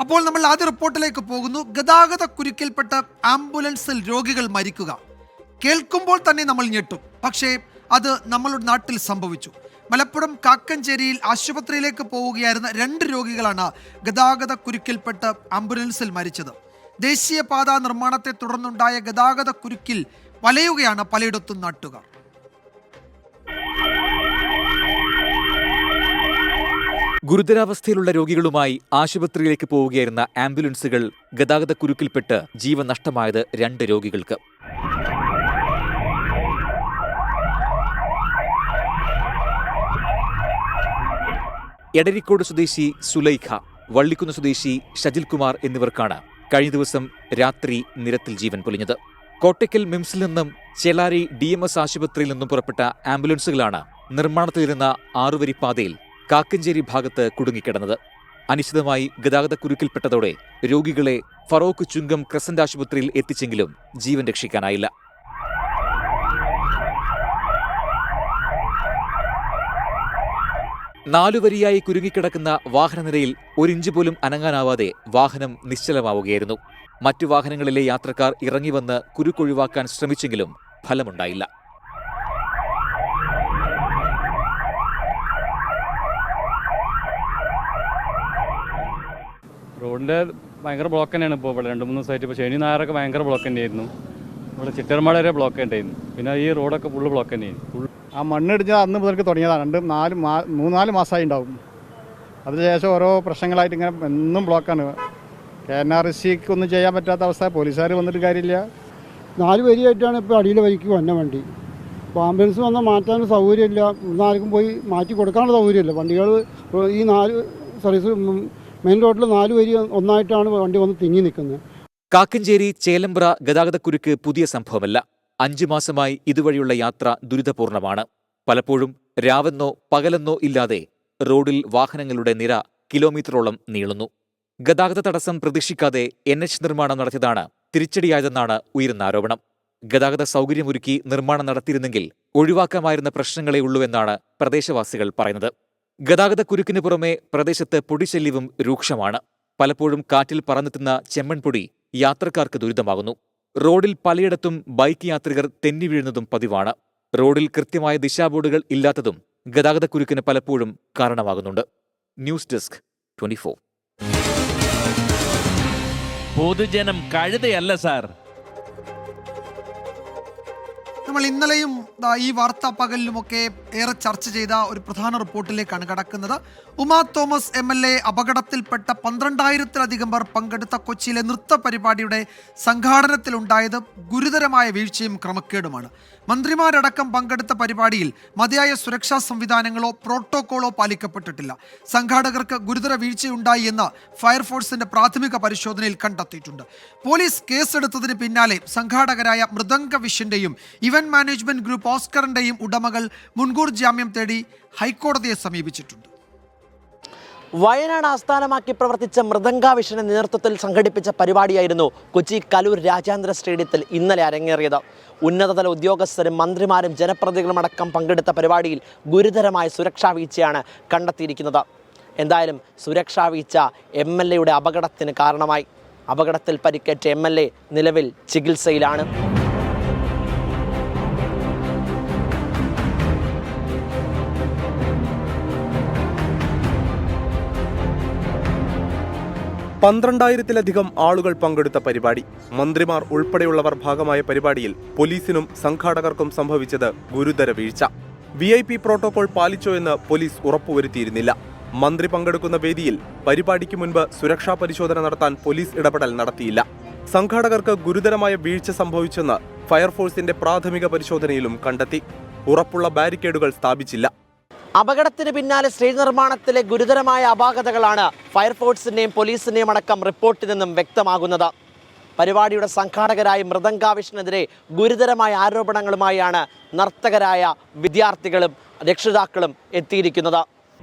അപ്പോൾ നമ്മൾ ആദ്യ റിപ്പോർട്ടിലേക്ക് പോകുന്നു. ഗതാഗത കുരുക്കിൽപ്പെട്ട ആംബുലൻസിൽ രോഗികൾ മരിക്കുക കേൾക്കുമ്പോൾ തന്നെ നമ്മൾ ഞെട്ടും. പക്ഷേ അത് നമ്മളുടെ നാട്ടിൽ സംഭവിച്ചു. മലപ്പുറം കാക്കഞ്ചേരിയിൽ ആശുപത്രിയിലേക്ക് പോവുകയായിരുന്ന 2 രോഗികളാണ് ഗതാഗത കുരുക്കിൽപ്പെട്ട് ആംബുലൻസിൽ മരിച്ചത്. ദേശീയപാതാ നിർമ്മാണത്തെ തുടർന്നുണ്ടായ ഗതാഗത കുരുക്കിൽ വലയുകയാണ് പലയിടത്തും നാട്ടുകാർ. ഗുരുതരാവസ്ഥയിലുള്ള രോഗികളുമായി ആശുപത്രിയിലേക്ക് പോവുകയായിരുന്ന ആംബുലൻസുകൾ ഗതാഗത കുരുക്കിൽപ്പെട്ട് ജീവൻ നഷ്ടമായത് 2 രോഗികൾക്ക്. എടരിക്കോട് സ്വദേശി സുലൈഖ, വള്ളിക്കുന്ന് സ്വദേശി ഷജിൽ കുമാർ എന്നിവർക്കാണ് കഴിഞ്ഞ ദിവസം രാത്രി നിരത്തിൽ ജീവൻ പൊലിഞ്ഞത്. കോട്ടയ്ക്കൽ മിംസിൽ നിന്നും ചേലാരി DMS ആശുപത്രിയിൽ നിന്നും പുറപ്പെട്ട ആംബുലൻസുകളാണ് നിർമ്മാണത്തിലിരുന്ന 6 വരി പാതയിൽ കാക്കഞ്ചേരി ഭാഗത്ത് കുടുങ്ങിക്കിടന്നത്. അനിശ്ചിതമായി ഗതാഗത കുരുക്കിൽപ്പെട്ടതോടെ രോഗികളെ ഫറോക്ക് ചുങ്കം ക്രസന്റ് ആശുപത്രിയിൽ എത്തിച്ചെങ്കിലും ജീവൻ രക്ഷിക്കാനായില്ല. നാലുവരിയായി കുരുങ്ങിക്കിടക്കുന്ന വാഹനനിരയിൽ 1 ഇഞ്ച് പോലും അനങ്ങാനാവാതെ വാഹനം നിശ്ചലമാവുകയായിരുന്നു. മറ്റു വാഹനങ്ങളിലെ യാത്രക്കാർ ഇറങ്ങിവന്ന് കുരുക്കൊഴിവാക്കാൻ ശ്രമിച്ചെങ്കിലും ഫലമുണ്ടായില്ല. റോഡിൻ്റെ ഭയങ്കര ബ്ലോക്ക് തന്നെയാണ് ഇപ്പോൾ ഇവിടെ 2-3 ദിവസമായിട്ട്. ഇപ്പോൾ ശനി ഞായറൊക്കെ ഭയങ്കര ബ്ലോക്ക് തന്നെയായിരുന്നു. ഇവിടെ ചിറ്റർമാട് വരെ ബ്ലോക്ക് ഉണ്ടായിരുന്നു. പിന്നെ ഈ റോഡൊക്കെ ഫുള്ള് ബ്ലോക്ക് തന്നെയായിരുന്നു. ആ മണ്ണിടിച്ച് അന്ന് മുതൽക്ക് തുടങ്ങിയതാണ്. 3-4 മാസമായി ഉണ്ടാവും. അതിനുശേഷം ഓരോ പ്രശ്നങ്ങളായിട്ട് ഇങ്ങനെ എന്നും ബ്ലോക്കാണ്. KNRCക്ക് ഒന്നും ചെയ്യാൻ പറ്റാത്ത അവസ്ഥ. പോലീസുകാർ വന്നിട്ട് കാര്യമില്ല. 4 വരിയായിട്ടാണ് ഇപ്പോൾ അടിയിലെ വരിക്ക് വന്ന വണ്ടി. അപ്പോൾ ആംബുലൻസ് വന്നാൽ മാറ്റാൻ സൗകര്യമില്ല. ഇവിടുന്ന് ആർക്കും പോയി മാറ്റി കൊടുക്കാനുള്ള സൗകര്യമില്ല. വണ്ടികൾ ഈ 4 സർവീസ് മെയിൻ റോഡിൽ 4 വരി ഒന്നായിട്ടാണ് വണ്ടി വന്ന് തിങ്ങി നിൽക്കുന്നത്. കാക്കഞ്ചേരി ചേലമ്പ്ര ഗതാഗതക്കുരുക്ക് പുതിയ സംഭവമല്ല. 5 മാസമായി ഇതുവഴിയുള്ള യാത്ര ദുരിതപൂർണമാണ്. പലപ്പോഴും രാവെന്നോ പകലെന്നോ ഇല്ലാതെ റോഡിൽ വാഹനങ്ങളുടെ നിര കിലോമീറ്ററോളം നീളുന്നു. ഗതാഗത തടസ്സം പ്രതീക്ഷിക്കാതെ NH നിർമ്മാണം നടത്തിയതാണ് തിരിച്ചടിയായതെന്നാണ് ഉയരുന്ന ആരോപണം. ഗതാഗത സൗകര്യമൊരുക്കി നിർമ്മാണം നടത്തിയിരുന്നെങ്കിൽ ഒഴിവാക്കാമായിരുന്ന പ്രശ്നങ്ങളേ ഉള്ളൂവെന്നാണ് പ്രദേശവാസികൾ പറയുന്നത്. ഗതാഗത കുരുക്കിന് പുറമെ പ്രദേശത്ത് പൊടിശല്യവും രൂക്ഷമാണ്. പലപ്പോഴും കാറ്റിൽ പറന്നെത്തുന്ന ചെമ്മൺപൊടി യാത്രക്കാർക്ക് ദുരിതമാകുന്നു. റോഡിൽ പലയിടത്തും ബൈക്ക് യാത്രികർ തെന്നി വീഴുന്നതും പതിവാണ്. റോഡിൽ കൃത്യമായ ദിശാബോർഡുകൾ ഇല്ലാത്തതും ഗതാഗതക്കുരുക്കിന് പലപ്പോഴും കാരണമാകുന്നുണ്ട്. News desk 24. പൊതുജനം കഴുതയല്ല സാർ. നമ്മൾ ഇന്നലെയും ഈ വാർത്താ പകലിലുമൊക്കെ ഏറെ ചർച്ച ചെയ്ത ഒരു പ്രധാന റിപ്പോർട്ടിലേക്കാണ് കടക്കുന്നത്. ഉമാ തോമസ് MLA അപകടത്തിൽപ്പെട്ട 12,000-ലധികം പേർ പങ്കെടുത്ത കൊച്ചിയിലെ നൃത്ത പരിപാടിയുടെ സംഘാടനത്തിലുണ്ടായത് ഗുരുതരമായ വീഴ്ചയും ക്രമക്കേടുമാണ്. മന്ത്രിമാരടക്കം പങ്കെടുത്ത പരിപാടിയിൽ മതിയായ സുരക്ഷാ സംവിധാനങ്ങളോ പ്രോട്ടോക്കോളോ പാലിക്കപ്പെട്ടിട്ടില്ല. സംഘാടകർക്ക് ഗുരുതര വീഴ്ചയുണ്ടായി എന്ന് ഫയർഫോഴ്സിന്റെ പ്രാഥമിക പരിശോധനയിൽ കണ്ടെത്തിയിട്ടുണ്ട്. പോലീസ് കേസെടുത്തതിന് പിന്നാലെ സംഘാടകരായ മൃദംഗ വിഷന്റെയും ഇവന്റ് മാനേജ്മെന്റ് ഗ്രൂപ്പ് ഓസ്കറിന്റെയും ഉടമകൾ മുൻകൂർ ജാമ്യം തേടി ഹൈക്കോടതിയെ സമീപിച്ചിട്ടുണ്ട്. വയനാട് ആസ്ഥാനമാക്കി പ്രവർത്തിച്ച മൃദംഗ വിഷന്റെ നേതൃത്വത്തിൽ സംഘടിപ്പിച്ച പരിപാടിയായിരുന്നു കൊച്ചി കലൂർ രാജ്യാന്തര സ്റ്റേഡിയത്തിൽ ഇന്നലെ അരങ്ങേറിയത്. ഉന്നതതല ഉദ്യോഗസ്ഥരും മന്ത്രിമാരും ജനപ്രതിനിധികളുമടക്കം പങ്കെടുത്ത പരിപാടിയിൽ ഗുരുതരമായ സുരക്ഷാ വീഴ്ചയാണ് കണ്ടെത്തിയിരിക്കുന്നത്. എന്തായാലും സുരക്ഷാ വീഴ്ച MLAയുടെ അപകടത്തിന് കാരണമായി. അപകടത്തിൽ പരിക്കേറ്റ MLA നിലവിൽ ചികിത്സയിലാണ്. പന്ത്രണ്ടായിരത്തിലധികം ആളുകൾ പങ്കെടുത്ത പരിപാടി. മന്ത്രിമാർ ഉൾപ്പെടെയുള്ളവർ ഭാഗമായ പരിപാടിയിൽ പോലീസിനും സംഘാടകർക്കും സംഭവിച്ചത് ഗുരുതര വീഴ്ച. VIP പ്രോട്ടോകോൾ പാലിച്ചോ എന്ന് പോലീസ് ഉറപ്പുവരുത്തിയിരുന്നില്ല. മന്ത്രി പങ്കെടുക്കുന്ന വേദിയിൽ പരിപാടിക്ക് മുൻപ് സുരക്ഷാ പരിശോധന നടത്താൻ പോലീസ് ഇടപെടൽ നടത്തിയില്ല. സംഘാടകർക്ക് ഗുരുതരമായ വീഴ്ച സംഭവിച്ചെന്ന് ഫയർഫോഴ്സിന്റെ പ്രാഥമിക പരിശോധനയിലും കണ്ടെത്തി. ഉറപ്പുള്ള ബാരിക്കേഡുകൾ സ്ഥാപിച്ചില്ല. അപകടത്തിന് പിന്നാലെ സ്റ്റേജ് നിർമ്മാണത്തിലെ ഗുരുതരമായ അപാകതകളാണ് ഫയർഫോഴ്സിന്റെയും പോലീസിന്റെയും അടക്കം റിപ്പോർട്ടിൽ നിന്നും വ്യക്തമാകുന്നത്. പരിപാടിയുടെ സംഘാടകരായ മൃദംഗാവിഷിനെതിരെ ഗുരുതരമായ ആരോപണങ്ങളുമായാണ് നർത്തകരായ വിദ്യാർത്ഥികളും രക്ഷിതാക്കളും എത്തിയിരിക്കുന്നത്.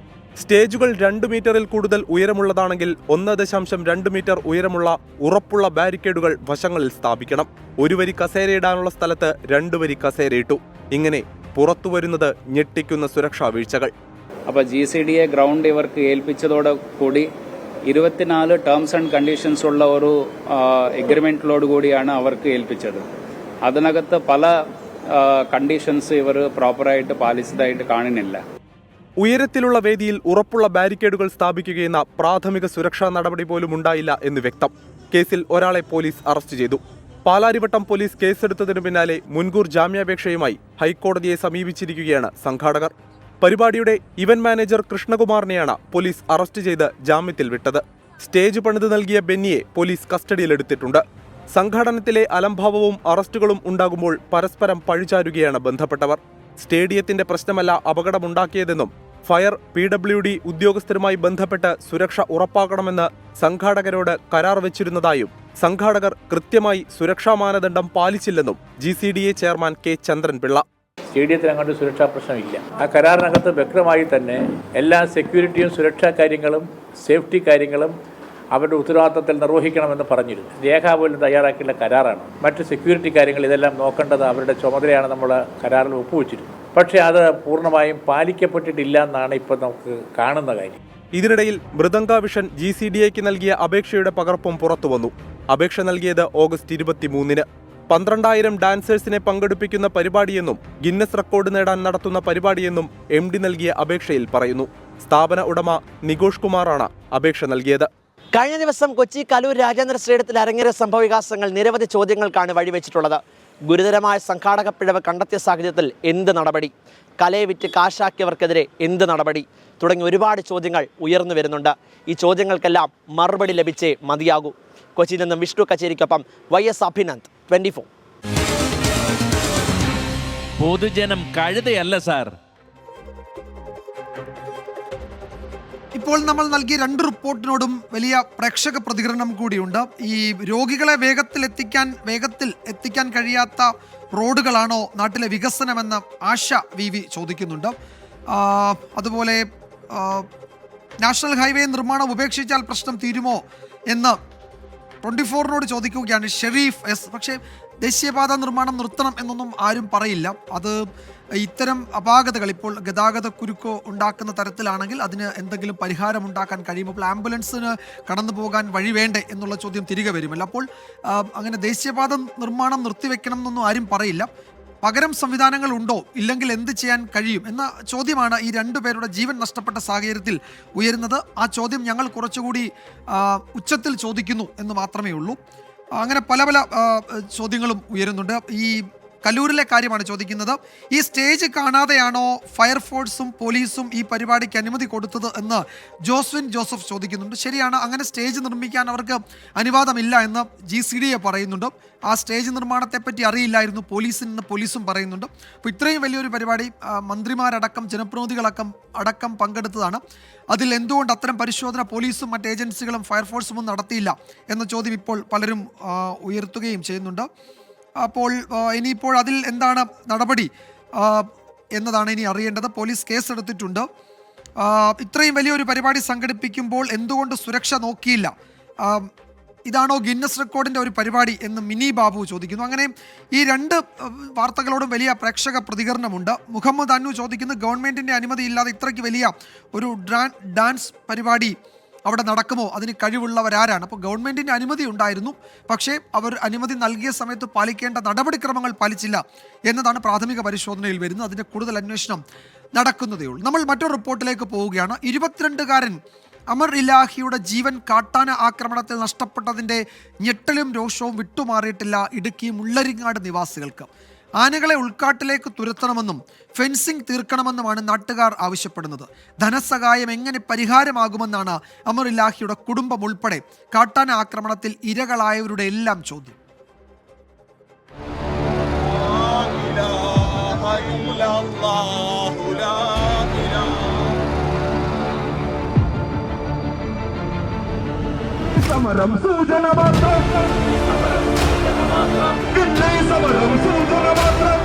സ്റ്റേജുകൾ 2 മീറ്ററിൽ കൂടുതൽ ഉയരമുള്ളതാണെങ്കിൽ 1.2 മീറ്റർ ഉയരമുള്ള ഉറപ്പുള്ള ബാരിക്കേഡുകൾ വശങ്ങളിൽ സ്ഥാപിക്കണം. 1 വരി കസേരയിടാനുള്ള സ്ഥലത്ത് 2 വരി കസേരയിട്ടു. ഇങ്ങനെ പുറത്തുവരുന്നത് ഞെട്ടിക്കുന്ന സുരക്ഷാ വീഴ്ചകൾ. അപ്പോൾ GCDA ഗ്രൗണ്ട് ഇവർക്ക് ഏൽപ്പിച്ചതോടുകൂടി 24 ടേംസ് ആൻഡ് കണ്ടീഷൻസ് ഉള്ള ഒരു എഗ്രിമെൻറ്റിലോട് കൂടിയാണ് അവർക്ക് ഏൽപ്പിച്ചത്. അതിനകത്ത് പല കണ്ടീഷൻസ് ഇവർ പ്രോപ്പറായിട്ട് പാലിച്ചതായിട്ട് കാണുന്നില്ല. ഉയരത്തിലുള്ള വേദിയിൽ ഉറപ്പുള്ള ബാരിക്കേഡുകൾ സ്ഥാപിക്കുകയെന്ന പ്രാഥമിക സുരക്ഷാ നടപടി പോലും ഉണ്ടായില്ല എന്ന് വ്യക്തം. കേസിൽ ഒരാളെ പോലീസ് അറസ്റ്റ് ചെയ്തു. പാലാരിവട്ടം പോലീസ് കേസെടുത്തതിനു പിന്നാലെ മുൻകൂർ ജാമ്യാപേക്ഷയുമായി ഹൈക്കോടതിയെ സമീപിച്ചിരിക്കുകയാണ് സംഘാടകർ. പരിപാടിയുടെ ഇവന്റ് മാനേജർ കൃഷ്ണകുമാറിനെയാണ് പോലീസ് അറസ്റ്റ് ചെയ്ത് ജാമ്യത്തിൽ വിട്ടത്. സ്റ്റേജ് പണിത് നൽകിയ ബെന്നിയെ പോലീസ് കസ്റ്റഡിയിലെടുത്തിട്ടുണ്ട്. സംഘാടനത്തിലെ അലംഭാവവും അറസ്റ്റുകളും ഉണ്ടാകുമ്പോൾ പരസ്പരം പഴിചാരുകയാണ് ബന്ധപ്പെട്ടവർ. സ്റ്റേഡിയത്തിന്റെ പ്രശ്നമല്ല അപകടമുണ്ടാക്കിയതെന്നും ഫയർ PWD ഉദ്യോഗസ്ഥരുമായി ബന്ധപ്പെട്ട് സുരക്ഷ ഉറപ്പാക്കണമെന്ന് സംഘാടകരോട് കരാർ വെച്ചിരുന്നതായും സംഘാടകർ കൃത്യമായി സുരക്ഷാ മാനദണ്ഡം പാലിച്ചില്ലെന്നും GCDA ചെയർമാൻ K. ചന്ദ്രൻപിള്ള. സ്റ്റേഡിയത്തിന് അങ്ങോട്ട് സുരക്ഷാ പ്രശ്നമില്ല. ആ കരാറിനകത്ത് വ്യക്തമായി തന്നെ എല്ലാ സെക്യൂരിറ്റിയും സുരക്ഷാ കാര്യങ്ങളും സേഫ്റ്റി കാര്യങ്ങളും അവരുടെ ഉത്തരവാദിത്തത്തിൽ നിർവഹിക്കണമെന്ന് പറഞ്ഞിരുന്നു. രേഖാപോലും തയ്യാറാക്കിയുള്ള കരാറാണ്. മറ്റ് സെക്യൂരിറ്റി കാര്യങ്ങൾ ഇതെല്ലാം നോക്കേണ്ടത് അവരുടെ ചുമതലയാണ് നമ്മൾ കരാറിൽ ഒപ്പുവെച്ചിരുന്നത്. പക്ഷേ അത് പൂർണ്ണമായും പാലിക്കപ്പെട്ടിട്ടില്ല എന്നാണ് ഇപ്പോൾ നമുക്ക് കാണുന്ന കാര്യം. ഇതിനിടയിൽ മൃദംഗ വിഷൻ GCDAക്ക് നൽകിയ അപേക്ഷയുടെ പകർപ്പും പുറത്തുവന്നു. അപേക്ഷ നൽകിയത് ഓഗസ്റ്റ് 23-ന്. 12,000 ഡാൻസേഴ്സിനെ പങ്കെടുപ്പിക്കുന്ന പരിപാടിയെന്നും ഗിന്നസ് റെക്കോർഡ് നേടാൻ നടത്തുന്ന പരിപാടിയെന്നും MD നൽകിയ അപേക്ഷയിൽ പറയുന്നു. സ്ഥാപന ഉടമ നികോഷ് കുമാറാണ് അപേക്ഷ നൽകിയത്. കഴിഞ്ഞ ദിവസം കൊച്ചി കലൂർ രാജേന്ദ്ര സ്റ്റേഡിയത്തിൽ അരങ്ങേറിയ സംഭവവികാസങ്ങൾ നിരവധി ചോദ്യങ്ങൾക്കാണ് വഴിവെച്ചിട്ടുള്ളത്. ഗുരുതരമായ സംഘാടക പിഴവ് കണ്ടെത്തിയ സാഹചര്യത്തിൽ എന്ത് നടപടി, കലയെ വിറ്റ് കാശാക്കിയവർക്കെതിരെ എന്ത് നടപടി തുടങ്ങി ഒരുപാട് ചോദ്യങ്ങൾ ഉയർന്നു വരുന്നുണ്ട്. ഈ ചോദ്യങ്ങൾക്കെല്ലാം മറുപടി ലഭിച്ചേ മതിയാകൂ. കൊച്ചിയിൽ നിന്നും വിഷ്ണു കച്ചേരിക്കൊപ്പം YS അഭിനന്ദ്, 24. പൊതുജനം കഴുതയല്ല സാർ. ഇപ്പോൾ നമ്മൾ നൽകിയ 2 റിപ്പോർട്ടിനോടും വലിയ പ്രേക്ഷക പ്രതികരണം കൂടിയുണ്ട്. ഈ രോഗികളെ വേഗത്തിൽ എത്തിക്കാൻ കഴിയാത്ത റോഡുകളാണോ നാട്ടിലെ വികസനമെന്ന് ആശ VV ചോദിക്കുന്നുണ്ട്. അതുപോലെ നാഷണൽ ഹൈവേ നിർമ്മാണം ഉപേക്ഷിച്ചാൽ പ്രശ്നം തീരുമോ എന്ന് 24-നോട് ചോദിക്കുകയാണ് ഷെരീഫ് S. പക്ഷേ ദേശീയപാത നിർമ്മാണം നിർത്തണം എന്നൊന്നും ആരും പറയില്ല. അത് ഇത്തരം അപാകതകൾ ഇപ്പോൾ ഗതാഗത കുരുക്കോ ഉണ്ടാക്കുന്ന തരത്തിലാണെങ്കിൽ അതിന് എന്തെങ്കിലും പരിഹാരം ഉണ്ടാക്കാൻ കഴിയുമ്പോൾ ആംബുലൻസിന് കടന്നു പോകാൻ വഴി വേണ്ടേ എന്നുള്ള ചോദ്യം തിരികെ വരുമല്ലോ. അപ്പോൾ അങ്ങനെ ദേശീയപാത നിർമ്മാണം നിർത്തിവെക്കണം എന്നൊന്നും ആരും പറയില്ല. പകരം സംവിധാനങ്ങൾ ഉണ്ടോ, ഇല്ലെങ്കിൽ എന്ത് ചെയ്യാൻ കഴിയും എന്ന ചോദ്യമാണ് ഈ 2 പേരുടെ ജീവൻ നഷ്ടപ്പെട്ട സാഹചര്യത്തിൽ ഉയരുന്നത്. ആ ചോദ്യം ഞങ്ങൾ കുറച്ചുകൂടി ഉച്ചത്തിൽ ചോദിക്കുന്നു എന്ന് മാത്രമേ ഉള്ളൂ. അങ്ങനെ പല ചോദ്യങ്ങളും ഉയരുന്നുണ്ട്. ഈ കലൂരിലെ കാര്യമാണ് ചോദിക്കുന്നത്. ഈ സ്റ്റേജ് കാണാതെയാണോ ഫയർഫോഴ്സും പോലീസും ഈ പരിപാടിക്ക് അനുമതി കൊടുത്തത് എന്ന് ജോസ്വിൻ ജോസഫ് ചോദിക്കുന്നുണ്ട്. ശരിയാണ്, അങ്ങനെ സ്റ്റേജ് നിർമ്മിക്കാൻ അവർക്ക് അനുവാദമില്ല എന്ന് GCDA പറയുന്നുണ്ട്. ആ സ്റ്റേജ് നിർമ്മാണത്തെപ്പറ്റി അറിയില്ലായിരുന്നു പോലീസും പറയുന്നുണ്ട്. അപ്പോൾ ഇത്രയും വലിയൊരു പരിപാടി മന്ത്രിമാരടക്കം ജനപ്രതിനിധികളടക്കം പങ്കെടുത്തതാണ്. അതിൽ എന്തുകൊണ്ട് അത്തരം പരിശോധന പോലീസും മറ്റ് ഏജൻസികളും ഫയർഫോഴ്സും ഒന്നും നടത്തിയില്ല എന്ന ചോദ്യം ഇപ്പോൾ പലരും ഉയർത്തുകയും ചെയ്യുന്നുണ്ട്. അപ്പോൾ ഇനിയിപ്പോൾ അതിൽ എന്താണ് നടപടി എന്നതാണ് ഇനി അറിയേണ്ടത്. പോലീസ് കേസെടുത്തിട്ടുണ്ട്. ഇത്രയും വലിയൊരു പരിപാടി സംഘടിപ്പിക്കുമ്പോൾ എന്തുകൊണ്ട് സുരക്ഷ നോക്കിയില്ല, ഇതാണോ ഗിന്നസ് റെക്കോർഡിൻ്റെ ഒരു പരിപാടി എന്ന് മിനി ബാബു ചോദിക്കുന്നു. അങ്ങനെ ഈ 2 വാർത്തകളോടും വലിയ പ്രേക്ഷക പ്രതികരണമുണ്ട്. മുഹമ്മദ് അന്നു ചോദിക്കുന്നു, ഗവൺമെൻറ്റിൻ്റെ അനുമതി ഇല്ലാതെ ഇത്രയ്ക്ക് വലിയ ഒരു ഡാൻസ് പരിപാടി അവിടെ നടക്കുമോ, അതിന് കഴിവുള്ളവരാരാണ്? അപ്പോൾ ഗവൺമെൻറ്റിൻ്റെ അനുമതി ഉണ്ടായിരുന്നു, പക്ഷേ അവർ അനുമതി നൽകിയ സമയത്ത് പാലിക്കേണ്ട നടപടിക്രമങ്ങൾ പാലിച്ചില്ല എന്നതാണ് പ്രാഥമിക പരിശോധനയിൽ വരുന്നത്. അതിൻ്റെ കൂടുതൽ അന്വേഷണം നടക്കുന്നതേ ഉള്ളൂ. നമ്മൾ മറ്റൊരു റിപ്പോർട്ടിലേക്ക് പോവുകയാണ്. 22-കാരൻ അമർ ഇലാഹിയുടെ ജീവൻ കാട്ടാന ആക്രമണത്തിൽ നഷ്ടപ്പെട്ടതിൻ്റെ ഞെട്ടലും രോഷവും വിട്ടുമാറിയിട്ടില്ല ഇടുക്കി മുള്ളരിങ്ങാട് നിവാസികൾക്ക്. ആനകളെ ഉൾക്കാട്ടിലേക്ക് തുരത്തണമെന്നും ഫെൻസിംഗ് തീർക്കണമെന്നുമാണ് നാട്ടുകാർ ആവശ്യപ്പെടുന്നത്. ധനസഹായം എങ്ങനെ പരിഹാരമാകുമെന്നാണ് അമർ ഇലാഹിയുടെ കുടുംബം ഉൾപ്പെടെ കാട്ടാന ആക്രമണത്തിൽ ഇരകളായവരുടെ എല്ലാം ചോദ്യം. സമരം സൂചന മാത്രം, സമരം സൂചന മാത്രം.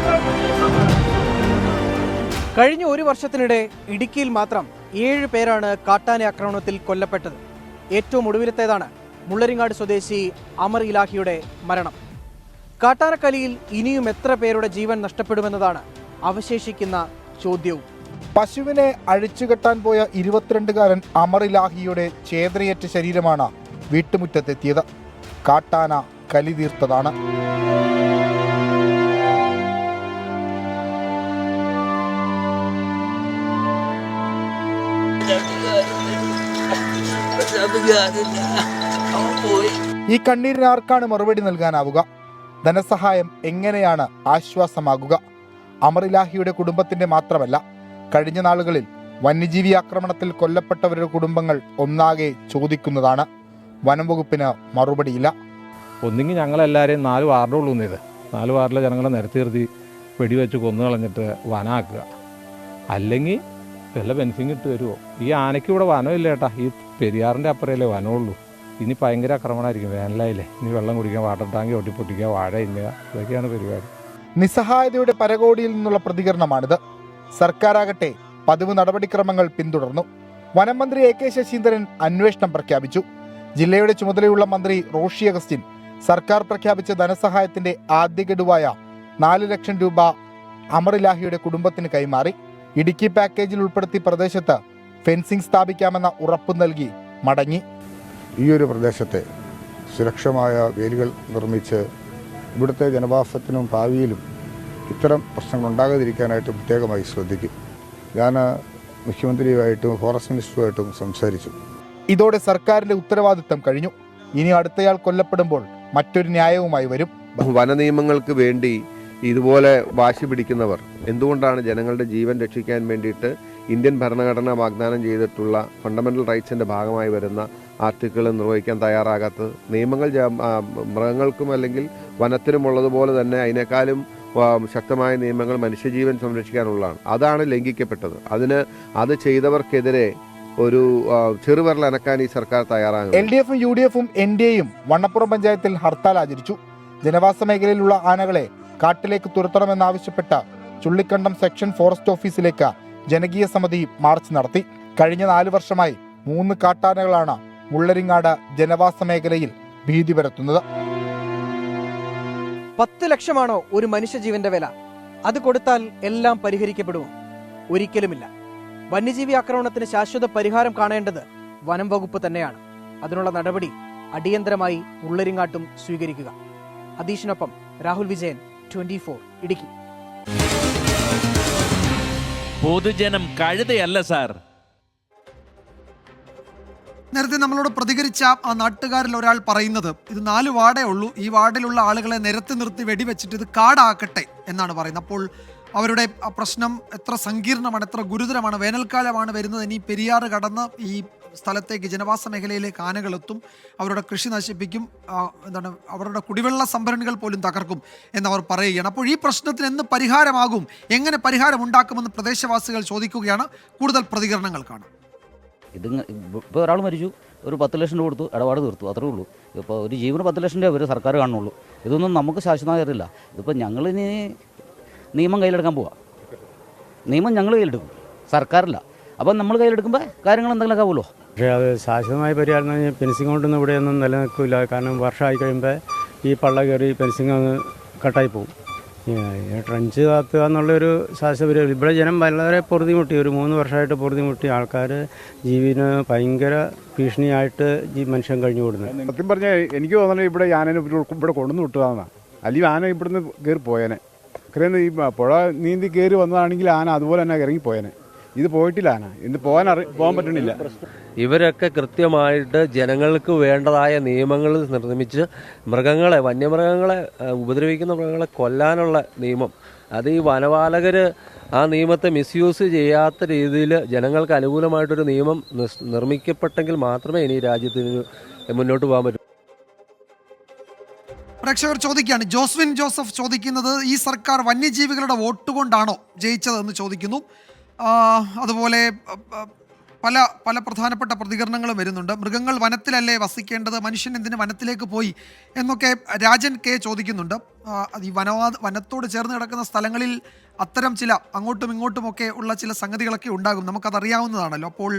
കഴിഞ്ഞ ഒരു വർഷത്തിനിടെ ഇടുക്കിയിൽ മാത്രം 7 പേരാണ് കാട്ടാന ആക്രമണത്തിൽ കൊല്ലപ്പെട്ടത്. ഏറ്റവും ഒടുവിലത്തേതാണ് മുള്ളരിങ്ങാട് സ്വദേശി അമർ ഇലാഹിയുടെ മരണം. കാട്ടാനക്കലിയിൽ ഇനിയും എത്ര പേരുടെ ജീവൻ നഷ്ടപ്പെടുമെന്നതാണ് അവശേഷിക്കുന്ന ചോദ്യവും. പശുവിനെ അഴിച്ചുകെട്ടാൻ പോയ 22-കാരൻ അമർ ഇലാഹിയുടെ ചേതനയേറ്റ ശരീരമാണ് വീട്ടുമുറ്റത്തെത്തിയത്. കാട്ടാന കലി തീർത്തതാണ്. ഈ കണ്ണീരിന് ആർക്കാണ് മറുപടി നൽകാനാവുക? ധനസഹായം എങ്ങനെയാണ് ആശ്വാസമാകുക? അമർ ഇലാഹിയുടെ കുടുംബത്തിന്റെ മാത്രമല്ല, കഴിഞ്ഞ നാളുകളിൽ വന്യജീവി ആക്രമണത്തിൽ കൊല്ലപ്പെട്ടവരുടെ കുടുംബങ്ങൾ ഒന്നാകെ ചോദിക്കുന്നതാണ്. വനം വകുപ്പിന് മറുപടിയില്ല. ഒന്നുകിൽ ഞങ്ങളെല്ലാവരെയും 4 വാർഡുള്ളൂ ഇത് 4 വാർഡിലെ ജനങ്ങളെ നിരത്തി നിർത്തി വെടിവെച്ച് കൊന്നു കളഞ്ഞിട്ട് വനാക്കുക, അല്ലെങ്കിൽ വല്ല ഫെൻസിങ് ഇട്ട് തരുമോ? ഈ ആനയ്ക്ക് ഇവിടെ വനമില്ല ചേട്ടാ, ഈ പെരിയാറിൻ്റെ അപ്പുറമല്ലേ വനമുള്ളൂ. ഇനി ഭയങ്കര ആക്രമണമായിരിക്കും, വേനലായില്ലേ, ഇനി വെള്ളം കുടിക്കാൻ വാട്ടർ ടാങ്ക് ഒട്ടിപ്പൊട്ടിക്കുക, വാഴ ഇന്നുക, ഇതൊക്കെയാണ് പരിപാടി. നിസ്സഹായതയുടെ പരകോടിയിൽ നിന്നുള്ള പ്രതികരണമാണിത്. സർക്കാരാകട്ടെ പതിവ് നടപടിക്രമങ്ങൾ പിന്തുടർന്നു. വനം മന്ത്രി AK ശശീന്ദ്രൻ അന്വേഷണം പ്രഖ്യാപിച്ചു. ജില്ലയുടെ ചുമതലയുള്ള മന്ത്രി റോഷി അഗസ്റ്റിൻ സർക്കാർ പ്രഖ്യാപിച്ച ധനസഹായത്തിന്റെ ആദ്യ ഗഡുവായ 4 ലക്ഷം രൂപ അമർ ഇലാഹിയുടെ കുടുംബത്തിന് കൈമാറി. ഇടുക്കി പാക്കേജിൽ ഉൾപ്പെടുത്തി പ്രദേശത്ത് ഫെൻസിംഗ് സ്ഥാപിക്കാമെന്ന ഉറപ്പ് നൽകി മടങ്ങി. ഈ ഒരു പ്രദേശത്തെ സുരക്ഷമായ വേലികൾ നിർമ്മിച്ച് ഇവിടുത്തെ ജനവാസത്തിനും ഭാവിയിലും ഇത്തരം പ്രശ്നങ്ങൾ ഉണ്ടാകാതിരിക്കാനായിട്ട് പ്രത്യേകമായി ശ്രദ്ധിക്കും. ഞാൻ മുഖ്യമന്ത്രിയുമായിട്ടും ഫോറസ്റ്റ് മിനിസ്റ്ററുമായിട്ടും സംസാരിച്ചു. ഇതോടെ സർക്കാരിന്റെ ഉത്തരവാദിത്തം കഴിഞ്ഞു. ഇനി അടുത്തയാൾ കൊല്ലപ്പെടുമ്പോൾ മറ്റൊരു ന്യായവുമായി വരും. വനനിയമങ്ങൾക്ക് വേണ്ടി ഇതുപോലെ വാശി പിടിക്കുന്നവർ എന്തുകൊണ്ടാണ് ജനങ്ങളുടെ ജീവൻ രക്ഷിക്കാൻ വേണ്ടിയിട്ട് ഇന്ത്യൻ ഭരണഘടന വാഗ്ദാനം ചെയ്തിട്ടുള്ള ഫണ്ടമെന്റൽ റൈറ്റ്സിന്റെ ഭാഗമായി വരുന്ന ആർട്ടിക്കിൾ നിർവഹിക്കാൻ തയ്യാറാകാത്തത്? നിയമങ്ങൾ മൃഗങ്ങൾക്കും അല്ലെങ്കിൽ വനത്തിനുമുള്ളതുപോലെ തന്നെ അതിനേക്കാളും ശക്തമായ നിയമങ്ങൾ മനുഷ്യജീവൻ സംരക്ഷിക്കാനുള്ളതാണ്. അതാണ് ലംഘിക്കപ്പെട്ടത്. അത് ചെയ്തവർക്കെതിരെ ഒരു ചെറുവിരൽ അനക്കാൻ ഈ സർക്കാർ തയ്യാറാകും. LDF-ഉം UDF-ഉം NDA-യും വണ്ണപ്പുറം പഞ്ചായത്തിൽ ഹർത്താൽ ആചരിച്ചു. ജനവാസ മേഖലയിലുള്ള ആനകളെ കാട്ടിലേക്ക് തുരത്തണമെന്നാവശ്യപ്പെട്ട ചുള്ളിക്കണ്ടം സെക്ഷൻ ഫോറസ്റ്റ് ഓഫീസിലേക്ക് ജനകീയ സമിതി മാർച്ച് നടത്തി. കഴിഞ്ഞ 4 വർഷമായി 3 കാട്ടാനകളാണ് മുള്ളരിങ്ങാട് ജനവാസ മേഖലയിൽ ഭീതി പരത്തുന്നത്. 10 ലക്ഷമാണോ ഒരു മനുഷ്യജീവന്റെ വില? അത് കൊടുത്താൽ എല്ലാം പരിഹരിക്കപ്പെടുമോ? ഒരിക്കലുമില്ല. വന്യജീവി ആക്രമണത്തിന് ശാശ്വത പരിഹാരം കാണേണ്ടത് വനം വകുപ്പ് തന്നെയാണ്. അതിനുള്ള നടപടി അടിയന്തരമായി മുള്ളരിങ്ങാട്ടും സ്വീകരിക്കുക. അതീഷിനൊപ്പം രാഹുൽ വിജയൻ, 24 ഇടുക്കി. പൊതുജനം കഴുതയല്ല സാർ. നേരത്തെ നമ്മളോട് പ്രതികരിച്ച ആ നാട്ടുകാരിൽ ഒരാൾ പറയുന്നത് ഇത് 4 വാർഡേ ഉള്ളൂ, ഈ വാർഡിലുള്ള ആളുകളെ നിരത്തി നിർത്തി വെടിവെച്ചിട്ട് ഇത് കാടാക്കട്ടെ എന്നാണ് പറയുന്നത്. അപ്പോൾ അവരുടെ പ്രശ്നം എത്ര സങ്കീർണമാണ്, എത്ര ഗുരുതരമാണ്. വേനൽക്കാലമാണ് വരുന്നത്, ഇനി പെരിയാറ് കടന്ന് ഈ സ്ഥലത്തേക്ക് ജനവാസ മേഖലയിലേക്ക് ആനകളെത്തും, അവരുടെ കൃഷി നശിപ്പിക്കും, അവരുടെ കുടിവെള്ള സംഭരണികൾ പോലും തകർക്കും എന്നവർ പറയുകയാണ്. അപ്പോൾ ഈ പ്രശ്നത്തിന് എന്ന് പരിഹാരമാകും, എങ്ങനെ പരിഹാരം ഉണ്ടാക്കുമെന്ന് പ്രദേശവാസികൾ ചോദിക്കുകയാണ്. കൂടുതൽ പ്രതികരണങ്ങൾ കാണാം. ഇത് ഇപ്പോൾ ഒരാൾ മരിച്ചു, ഒരു 10 ലക്ഷം രൂപ കൊടുത്തു, ഇടപാട് തീർത്തു, അത്രേ ഉള്ളൂ. ഇപ്പോൾ ഒരു ജീവന് 10 ലക്ഷം രൂപ സർക്കാർ കാണുള്ളൂ. ഇതൊന്നും നമുക്ക് ശാശ്വതമായി അറിയില്ല. ഇതിപ്പോൾ ഞങ്ങളിനി നിയമം കയ്യിലെടുക്കാൻ പോവാം. നിയമം ഞങ്ങൾ കയ്യിലെടുക്കും, സർക്കാരില്ല. അപ്പം നമ്മൾ കയ്യിലെടുക്കുമ്പോൾ കാര്യങ്ങൾ എന്തെങ്കിലുമൊക്കെ ആവുമല്ലോ. പക്ഷേ അത് ശാശ്വതമായ പരിഹാരം എന്ന് പറഞ്ഞാൽ ഫെൻസിങ് കൊണ്ടൊന്നും ഇവിടെയൊന്നും നിലനിൽക്കില്ല. കാരണം വർഷമായി കഴിയുമ്പോൾ ഈ പള്ള കയറി ഫെൻസിങ് അങ്ങ് കട്ടായി പോകും. ട്രഞ്ച് താത്തുക എന്നുള്ളൊരു ശാശ്വത പരിഹാരം. ഇവിടെ ജനം വളരെ പൊറുതിമുട്ടി, ഒരു 3 വർഷമായിട്ട് പൊറുതിമുട്ടി. ആൾക്കാർ ജീവന് ഭയങ്കര ഭീഷണിയായിട്ട് മനുഷ്യൻ കഴിഞ്ഞു കൊടുക്കുന്നത്. സത്യം പറഞ്ഞാൽ എനിക്ക് തോന്നുന്നത് ഇവിടെ ആനനെ ഇവിടെ കൊണ്ടുവന്ന് വിട്ടതാണ്. അല്ലെങ്കിൽ ആന ഇവിടുന്ന് കയറി പോയേനെ. കാരണം ഈ പുഴ നീന്തി കയറി വന്നതാണെങ്കിൽ ആന അതുപോലെ തന്നെ ഇറങ്ങിപ്പോയേനെ. ഇത് പോയിട്ടില്ല, ആന ഇന്ന് പോകാൻ പറ്റണില്ല. ഇവരൊക്കെ കൃത്യമായിട്ട് ജനങ്ങൾക്ക് വേണ്ടതായ നിയമങ്ങൾ നിർമ്മിച്ച് വന്യമൃഗങ്ങളെ ഉപദ്രവിക്കുന്ന മൃഗങ്ങളെ കൊല്ലാനുള്ള നിയമം, അത് ഈ വനപാലകർ ആ നിയമത്തെ മിസ്യൂസ് ചെയ്യാത്ത രീതിയിൽ ജനങ്ങൾക്ക് അനുകൂലമായിട്ടൊരു നിയമം നിർമ്മിക്കപ്പെട്ടെങ്കിൽ മാത്രമേ ഇനി രാജ്യത്തിന് മുന്നോട്ട് പോകാൻ പറ്റൂ. പ്രേക്ഷകർ ചോദിക്കുകയാണ്, ജോസ്വിൻ ജോസഫ് ചോദിക്കുന്നത് ഈ സർക്കാർ വന്യജീവികളുടെ വോട്ട് കൊണ്ടാണോ ജയിച്ചതെന്ന് ചോദിക്കുന്നു. അതുപോലെ പല പല പ്രധാനപ്പെട്ട പ്രതികരണങ്ങളും വരുന്നുണ്ട്. മൃഗങ്ങൾ വനത്തിലല്ലേ വസിക്കേണ്ടത്, മനുഷ്യൻ എന്തിന് വനത്തിലേക്ക് പോയി എന്നൊക്കെ രാജൻ കെ ചോദിക്കുന്നുണ്ട്. ഈ വനത്തോട് ചേർന്ന് കിടക്കുന്ന സ്ഥലങ്ങളിൽ അത്തരം ചില അങ്ങോട്ടും ഇങ്ങോട്ടുമൊക്കെ ഉള്ള ചില സംഗതികളൊക്കെ ഉണ്ടാകും, നമുക്കതറിയാവുന്നതാണല്ലോ. അപ്പോൾ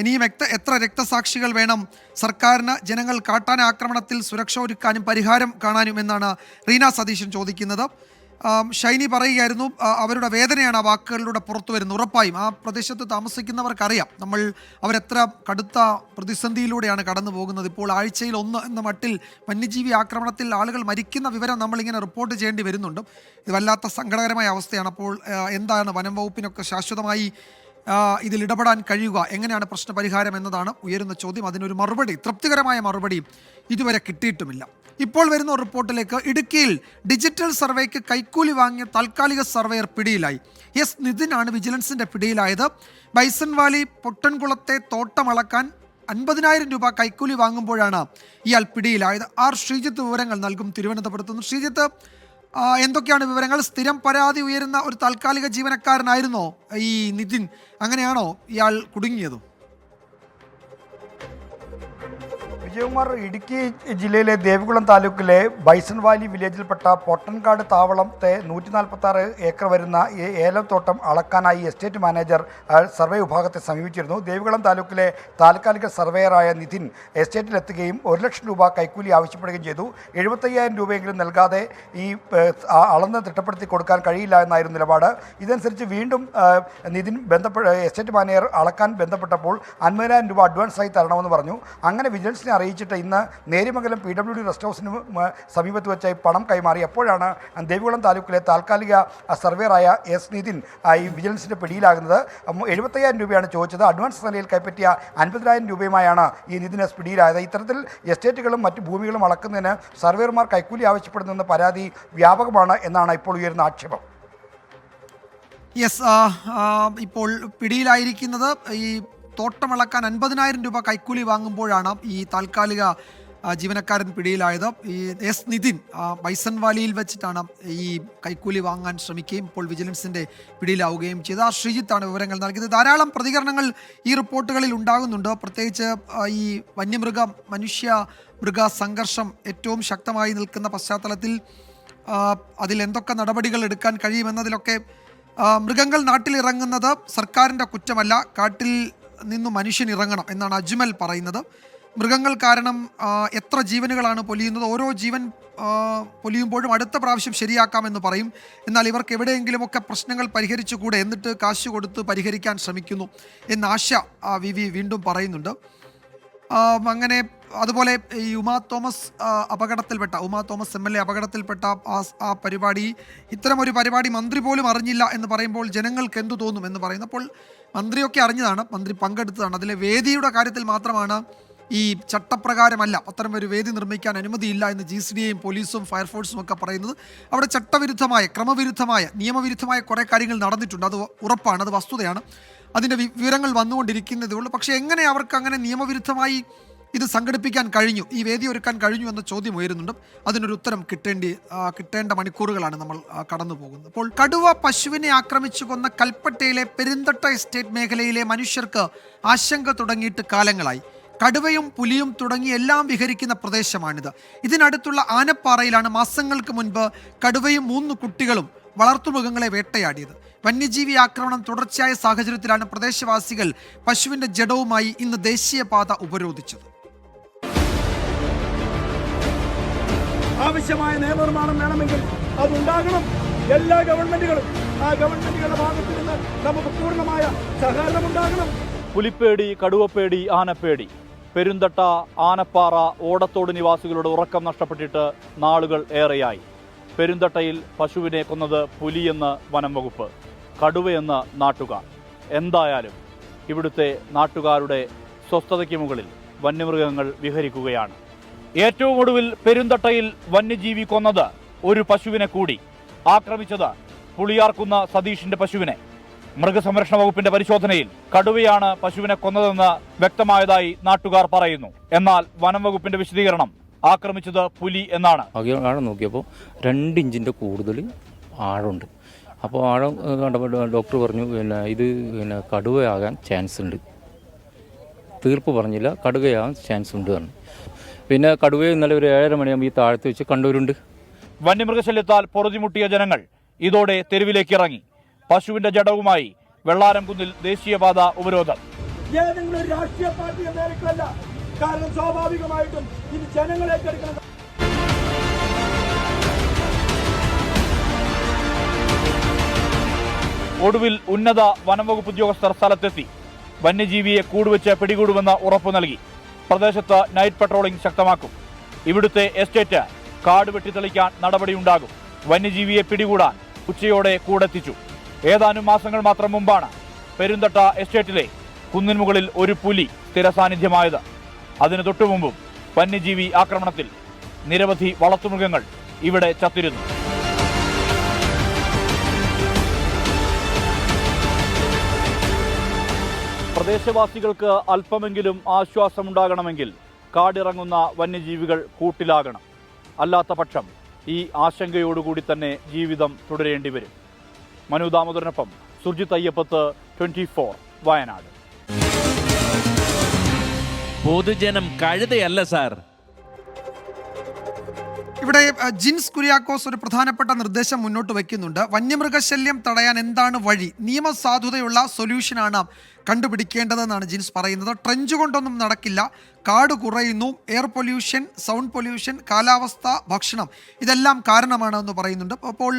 ഇനിയും എത്ര രക്തസാക്ഷികൾ വേണം സർക്കാരിന് ജനങ്ങൾ കാട്ടാന ആക്രമണത്തിൽ സുരക്ഷ ഒരുക്കാനും പരിഹാരം കാണാനും എന്നാണ് റീന സതീശൻ ചോദിക്കുന്നത്. ഷൈനി പറയുകയായിരുന്നു അവരുടെ വേദനയാണ് ആ വാക്കുകളിലൂടെ പുറത്തു വരുന്നത്. ഉറപ്പായും ആ പ്രദേശത്ത് താമസിക്കുന്നവർക്കറിയാം അവരെത്ര കടുത്ത പ്രതിസന്ധിയിലൂടെയാണ് കടന്നു പോകുന്നത്. ഇപ്പോൾ ആഴ്ചയിൽ 1 എന്ന മട്ടിൽ വന്യജീവി ആക്രമണത്തിൽ ആളുകൾ മരിക്കുന്ന വിവരം നമ്മളിങ്ങനെ റിപ്പോർട്ട് ചെയ്യേണ്ടി വരുന്നുണ്ട്. ഇത് വല്ലാത്ത സങ്കടകരമായ അവസ്ഥയാണ്. അപ്പോൾ എന്താണ് വനം വകുപ്പിനൊക്കെ ശാശ്വതമായി ഇതിൽ ഇടപെടാൻ കഴിയുക, എങ്ങനെയാണ് പ്രശ്നപരിഹാരം എന്നതാണ് ഉയരുന്ന ചോദ്യം. അതിനൊരു മറുപടി, തൃപ്തികരമായ മറുപടി ഇതുവരെ കിട്ടിയിട്ടുമില്ല. ഇപ്പോൾ വരുന്ന റിപ്പോർട്ടിലേക്ക്, ഇടുക്കിയിൽ ഡിജിറ്റൽ സർവേക്ക് കൈക്കൂലി വാങ്ങിയ താൽക്കാലിക സർവേയർ പിടിയിലായി. എസ് നിതിനാണ് വിജിലൻസിന്റെ പിടിയിലായത്. ബൈസൺ വാലി പൊട്ടൻകുളത്തെ തോട്ടമളക്കാൻ 50,000 രൂപ കൈക്കൂലി വാങ്ങുമ്പോഴാണ് ഇയാൾ പിടിയിലായത്. ആർ ശ്രീജിത്ത് വിവരങ്ങൾ നൽകും തിരുവനന്തപുരത്ത് നിന്ന്. ശ്രീജിത്ത്, എന്തൊക്കെയാണ് വിവരങ്ങൾ? സ്ഥിരം പരാതി ഉയരുന്ന ഒരു താൽക്കാലിക ജീവനക്കാരനായിരുന്നോ ഈ നിതിൻ? അങ്ങനെയാണോ ഇയാൾ കുടുങ്ങിയത്? വിജയകുമാർ, ഇടുക്കി ജില്ലയിലെ ദേവികുളം താലൂക്കിലെ ബൈസൺ വാലി വില്ലേജിൽപ്പെട്ട പൊട്ടൻകാട് താവളത്തെ 146 ഏക്കർ വരുന്ന ഏലത്തോട്ടം അളക്കാനായി എസ്റ്റേറ്റ് മാനേജർ സർവേ വിഭാഗത്തെ സമീപിച്ചിരുന്നു. ദേവികുളം താലൂക്കിലെ താൽക്കാലിക സർവേയറായ നിതിൻ എസ്റ്റേറ്റിലെത്തുകയും 1 ലക്ഷം രൂപ കൈക്കൂലി ആവശ്യപ്പെടുകയും ചെയ്തു. 75,000 രൂപയെങ്കിലും നൽകാതെ ഈ അളന്ന് തിട്ടപ്പെടുത്തി കൊടുക്കാൻ കഴിയില്ല എന്നായിരുന്നു നിലപാട്. ഇതനുസരിച്ച് വീണ്ടും നിതിൻ എസ്റ്റേറ്റ് മാനേജർ അളക്കാൻ ബന്ധപ്പെട്ടപ്പോൾ 50,000 രൂപ അഡ്വാൻസായി തരണമെന്ന് പറഞ്ഞു. അങ്ങനെ വിജിലൻസിനെ അറിയിച്ചിട്ട് ഇന്ന് നേര്യമംഗലം PWD റെസ്റ്റ് ഹൗസിന് സമീപത്ത് വെച്ചായി പണം കൈമാറി. അപ്പോഴാണ് ദേവികുളം താലൂക്കിലെ താൽക്കാലിക സർവേയറായ എസ് നിതിൻ ഈ വിജിലൻസിൻ്റെ പിടിയിലാകുന്നത്. 75,000 രൂപയാണ് ചോദിച്ചത്. അഡ്വാൻസ് നിലയിൽ കൈപ്പറ്റിയ 50,000 രൂപയുമായാണ് ഈ നിതിൻ പിടിയിലായത്. ഇത്തരത്തിൽ എസ്റ്റേറ്റുകളും മറ്റ് ഭൂമികളും അളക്കുന്നതിന് സർവേയർമാർ കൈക്കൂലി ആവശ്യപ്പെടുന്നെന്ന പരാതി വ്യാപകമാണ് എന്നാണ് ഇപ്പോൾ ഉയരുന്ന ആക്ഷേപം. യെസ്, ഇപ്പോൾ പിടിയിലായിരിക്കുന്നത് ഈ തോട്ടമളക്കാൻ 50,000 രൂപ കൈക്കൂലി വാങ്ങുമ്പോഴാണ് ഈ താൽക്കാലിക ജീവനക്കാരൻ പിടിയിലായത്. ഈ എസ് നിതിൻ ബൈസൺ വാലിയിൽ വെച്ചിട്ടാണ് ഈ കൈക്കൂലി വാങ്ങാൻ ശ്രമിക്കുകയും ഇപ്പോൾ വിജിലൻസിൻ്റെ പിടിയിലാവുകയും ചെയ്ത്. ആ ശ്രീജിത്താണ് വിവരങ്ങൾ നൽകിയത്. ധാരാളം പ്രതികരണങ്ങൾ ഈ റിപ്പോർട്ടുകളിൽ ഉണ്ടാകുന്നുണ്ട്. പ്രത്യേകിച്ച് ഈ മനുഷ്യ മൃഗ സംഘർഷം ഏറ്റവും ശക്തമായി നിൽക്കുന്ന പശ്ചാത്തലത്തിൽ അതിൽ എന്തൊക്കെ നടപടികൾ എടുക്കാൻ കഴിയുമെന്നതിലൊക്കെ മൃഗങ്ങൾ നാട്ടിലിറങ്ങുന്നത് സർക്കാരിൻ്റെ കുറ്റമല്ല, കാട്ടിൽ നിന്നു മനുഷ്യൻ ഇറങ്ങണം എന്നാണ് അജ്മൽ പറയുന്നത്. മൃഗങ്ങൾ കാരണം എത്ര ജീവനുകളാണ് പൊലിയുന്നത്, ഓരോ ജീവൻ പൊലിയുമ്പോഴും അടുത്ത പ്രാവശ്യം ശരിയാക്കാമെന്ന് പറയും. എന്നാൽ ഇവർക്ക് എവിടെയെങ്കിലുമൊക്കെ പ്രശ്നങ്ങൾ പരിഹരിച്ചുകൂടെ, എന്നിട്ട് കാശ് കൊടുത്ത് പരിഹരിക്കാൻ ശ്രമിക്കുന്നു എന്ന് ആശ വീണ്ടും പറയുന്നുണ്ട്. അങ്ങനെ അതുപോലെ ഈ ഉമാ തോമസ് MLA അപകടത്തിൽപ്പെട്ട ആ പരിപാടി, ഇത്തരമൊരു പരിപാടി മന്ത്രി പോലും അറിഞ്ഞില്ല എന്ന് പറയുമ്പോൾ ജനങ്ങൾക്ക് എന്തു തോന്നും എന്ന് പറയുന്നപ്പോൾ മന്ത്രിയൊക്കെ അറിഞ്ഞതാണ്, മന്ത്രി പങ്കെടുത്തതാണ്. അതിലെ വേദിയുടെ കാര്യത്തിൽ മാത്രമാണ് ഈ ചട്ടപ്രകാരമല്ല അത്തരം ഒരു വേദി നിർമ്മിക്കാൻ അനുമതിയില്ല എന്ന് GCDയും പോലീസും ഫയർഫോഴ്സും ഒക്കെ പറയുന്നത്. അവിടെ ചട്ടവിരുദ്ധമായ, ക്രമവിരുദ്ധമായ, നിയമവിരുദ്ധമായ കുറേ കാര്യങ്ങൾ നടന്നിട്ടുണ്ട്. അത് ഉറപ്പാണ്, അത് വസ്തുതയാണ്. അതിൻ്റെ വിവരങ്ങൾ വന്നുകൊണ്ടിരിക്കുന്നതേ ഉള്ളൂ. പക്ഷേ എങ്ങനെ അവർക്ക് അങ്ങനെ നിയമവിരുദ്ധമായി ഇത് സംഘടിപ്പിക്കാൻ കഴിഞ്ഞു, ഈ വേദി ഒരുക്കാൻ കഴിഞ്ഞു എന്ന ചോദ്യം ഉയരുന്നുണ്ട്. അതിനൊരു ഉത്തരം കിട്ടേണ്ട മണിക്കൂറുകളാണ് നമ്മൾ കടന്നു പോകുന്നത്. അപ്പോൾ കടുവ പശുവിനെ ആക്രമിച്ചു കൊന്ന കൽപ്പറ്റയിലെ പെരുന്തട്ട എസ്റ്റേറ്റ് മേഖലയിലെ മനുഷ്യർക്ക് ആശങ്ക തുടങ്ങിയിട്ട് കാലങ്ങളായി. കടുവയും പുലിയും തുടങ്ങി എല്ലാം വിഹരിക്കുന്ന പ്രദേശമാണിത്. ഇതിനടുത്തുള്ള ആനപ്പാറയിലാണ് മാസങ്ങൾക്ക് മുൻപ് കടുവയും 3 കുട്ടികളും വളർത്തുമൃഗങ്ങളെ വേട്ടയാടിയത്. വന്യജീവി ആക്രമണം തുടർച്ചയായ സാഹചര്യത്തിലാണ് പ്രദേശവാസികൾ പശുവിന്റെ ജഡവുമായി ഇന്ന് ദേശീയപാത ഉപരോധിച്ചത്. ആവശ്യമായ നിയമനിർമ്മാണം വേണമെങ്കിൽ അതുണ്ടാകണം. എല്ലാ ഗവൺമെന്റുകളും ആ ഗവൺമെന്റുകളുടെ ഭാഗത്തു നിന്ന് നമുക്ക് പൂർണ്ണമായ സഹകരണം ഉണ്ടാകണം. പുലിപ്പേടി, കടുവപ്പേടി, ആനപ്പേടി. പെരുന്തട്ട, ആനപ്പാറ, ഓടത്തോട് നിവാസികളുടെ ഉറക്കം നഷ്ടപ്പെട്ടിട്ട് നാളുകൾ ഏറെയായി. പെരുന്തട്ടയിൽ പശുവിനെ കൊന്നത് പുലിയെന്ന് വനം വകുപ്പ്, കടുവയെന്ന് നാട്ടുകാർ. എന്തായാലും ഇവിടുത്തെ നാട്ടുകാരുടെ സ്വസ്ഥതയ്ക്ക് മുകളിൽ വന്യമൃഗങ്ങൾ വിഹരിക്കുകയാണ്. ഏറ്റവും ഒടുവിൽ പെരുന്തട്ടയിൽ വന്യജീവി കൊന്നത് ഒരു പശുവിനെ കൂടി. ആക്രമിച്ചത് പുളിയാർക്കുന്ന സതീഷിന്റെ പശുവിനെ. മൃഗസംരക്ഷണ വകുപ്പിന്റെ പരിശോധനയിൽ കടുവയാണ് പശുവിനെ കൊന്നതെന്ന് വ്യക്തമായതായി നാട്ടുകാർ പറയുന്നു. എന്നാൽ വനം വകുപ്പിന്റെ വിശദീകരണം ആക്രമിച്ചത് പുലി എന്നാണ്. ആഴം നോക്കിയപ്പോൾ 2 ഇഞ്ചിൻ്റെ കൂടുതൽ ആഴമുണ്ട്. അപ്പോൾ ആഴം കണ്ടപ്പോൾ ഡോക്ടർ പറഞ്ഞു ഇത് കടുവയാകാൻ ചാൻസ് ഉണ്ട്. തീർപ്പ് പറഞ്ഞില്ല, കടുവയാകാൻ ചാൻസ് ഉണ്ട് പറഞ്ഞു. പിന്നെ കടുവയെ ഇന്നലെ ഒരു 7:30 മണിയാകുമ്പോൾ ഈ താഴത്ത് വെച്ച് കണ്ടവരുണ്ട്. വന്യമൃഗശല്യത്താൽ പൊറുതിമുട്ടിയ ജനങ്ങൾ ഇതോടെ തെരുവിലേക്ക് ഇറങ്ങി. പശുവിന്റെ ജഡവുമായി വെള്ളാരംകുന്നിൽ ദേശീയപാത ഉപരോധം. ഏതെങ്കിലും ഒരു രാഷ്ട്രീയ പാർട്ടിയെ നേരിട്ടല്ല, കാരണം സ്വാഭാവികമായിട്ടും ഇത് ജനങ്ങളെ കെടുക്കുന്നത്. ഒടുവിൽ ഉന്നത വനംവകുപ്പ് ഉദ്യോഗസ്ഥർ സ്ഥലത്തെത്തി. വന്യജീവിയെ കൂടുവെച്ച് പിടികൂടുമെന്ന് ഉറപ്പു നൽകി. പ്രദേശത്ത് നൈറ്റ് പട്രോളിംഗ് ശക്തമാക്കും. ഇവിടുത്തെ എസ്റ്റേറ്റ് കാട് വെട്ടിത്തെളിക്കാൻ നടപടിയുണ്ടാകും. വന്യജീവിയെ പിടികൂടാൻ ഉച്ചയോടെ കൂടെത്തിച്ചു. ഏതാനും മാസങ്ങൾ മാത്രം മുമ്പാണ് പെരുന്തട്ട എസ്റ്റേറ്റിലെ കുന്നിൻ മുകളിൽ ഒരു പുലി സ്ഥിര സാന്നിധ്യമായത്. അതിനു തൊട്ടുമുമ്പും വന്യജീവി ആക്രമണത്തിൽ നിരവധി വളർത്തുമൃഗങ്ങൾ ഇവിടെ ചത്തിരുന്നു. പ്രദേശവാസികൾക്ക് അല്പമെങ്കിലും ആശ്വാസമുണ്ടാകണമെങ്കിൽ കാടിറങ്ങുന്ന വന്യജീവികൾ കൂട്ടിലാകണം. അല്ലാത്ത പക്ഷം ഈ ആശങ്കയോടുകൂടി തന്നെ ജീവിതം തുടരേണ്ടി വരും. മനു ദാമോദരനൊപ്പം സുർജിത് അയ്യപ്പത്ത്, 24 വയനാട്. പൊതുജനം കഴുതയല്ല സാർ. ഇവിടെ ജിൻസ് കുര്യാക്കോസ് ഒരു പ്രധാനപ്പെട്ട നിർദ്ദേശം മുന്നോട്ട് വയ്ക്കുന്നുണ്ട്. വന്യമൃഗശല്യം തടയാൻ എന്താണ് വഴി? നിയമസാധുതയുള്ള സൊല്യൂഷനാണ് കണ്ടുപിടിക്കേണ്ടതെന്നാണ് ജിൻസ് പറയുന്നത്. ട്രെഞ്ച് കൊണ്ടൊന്നും നടക്കില്ല. കാട് കുറയുന്നു, എയർ പൊല്യൂഷൻ, സൗണ്ട് പൊല്യൂഷൻ, കാലാവസ്ഥ, ഭക്ഷണം ഇതെല്ലാം കാരണമാണെന്ന് പറയുന്നുണ്ട്. അപ്പോൾ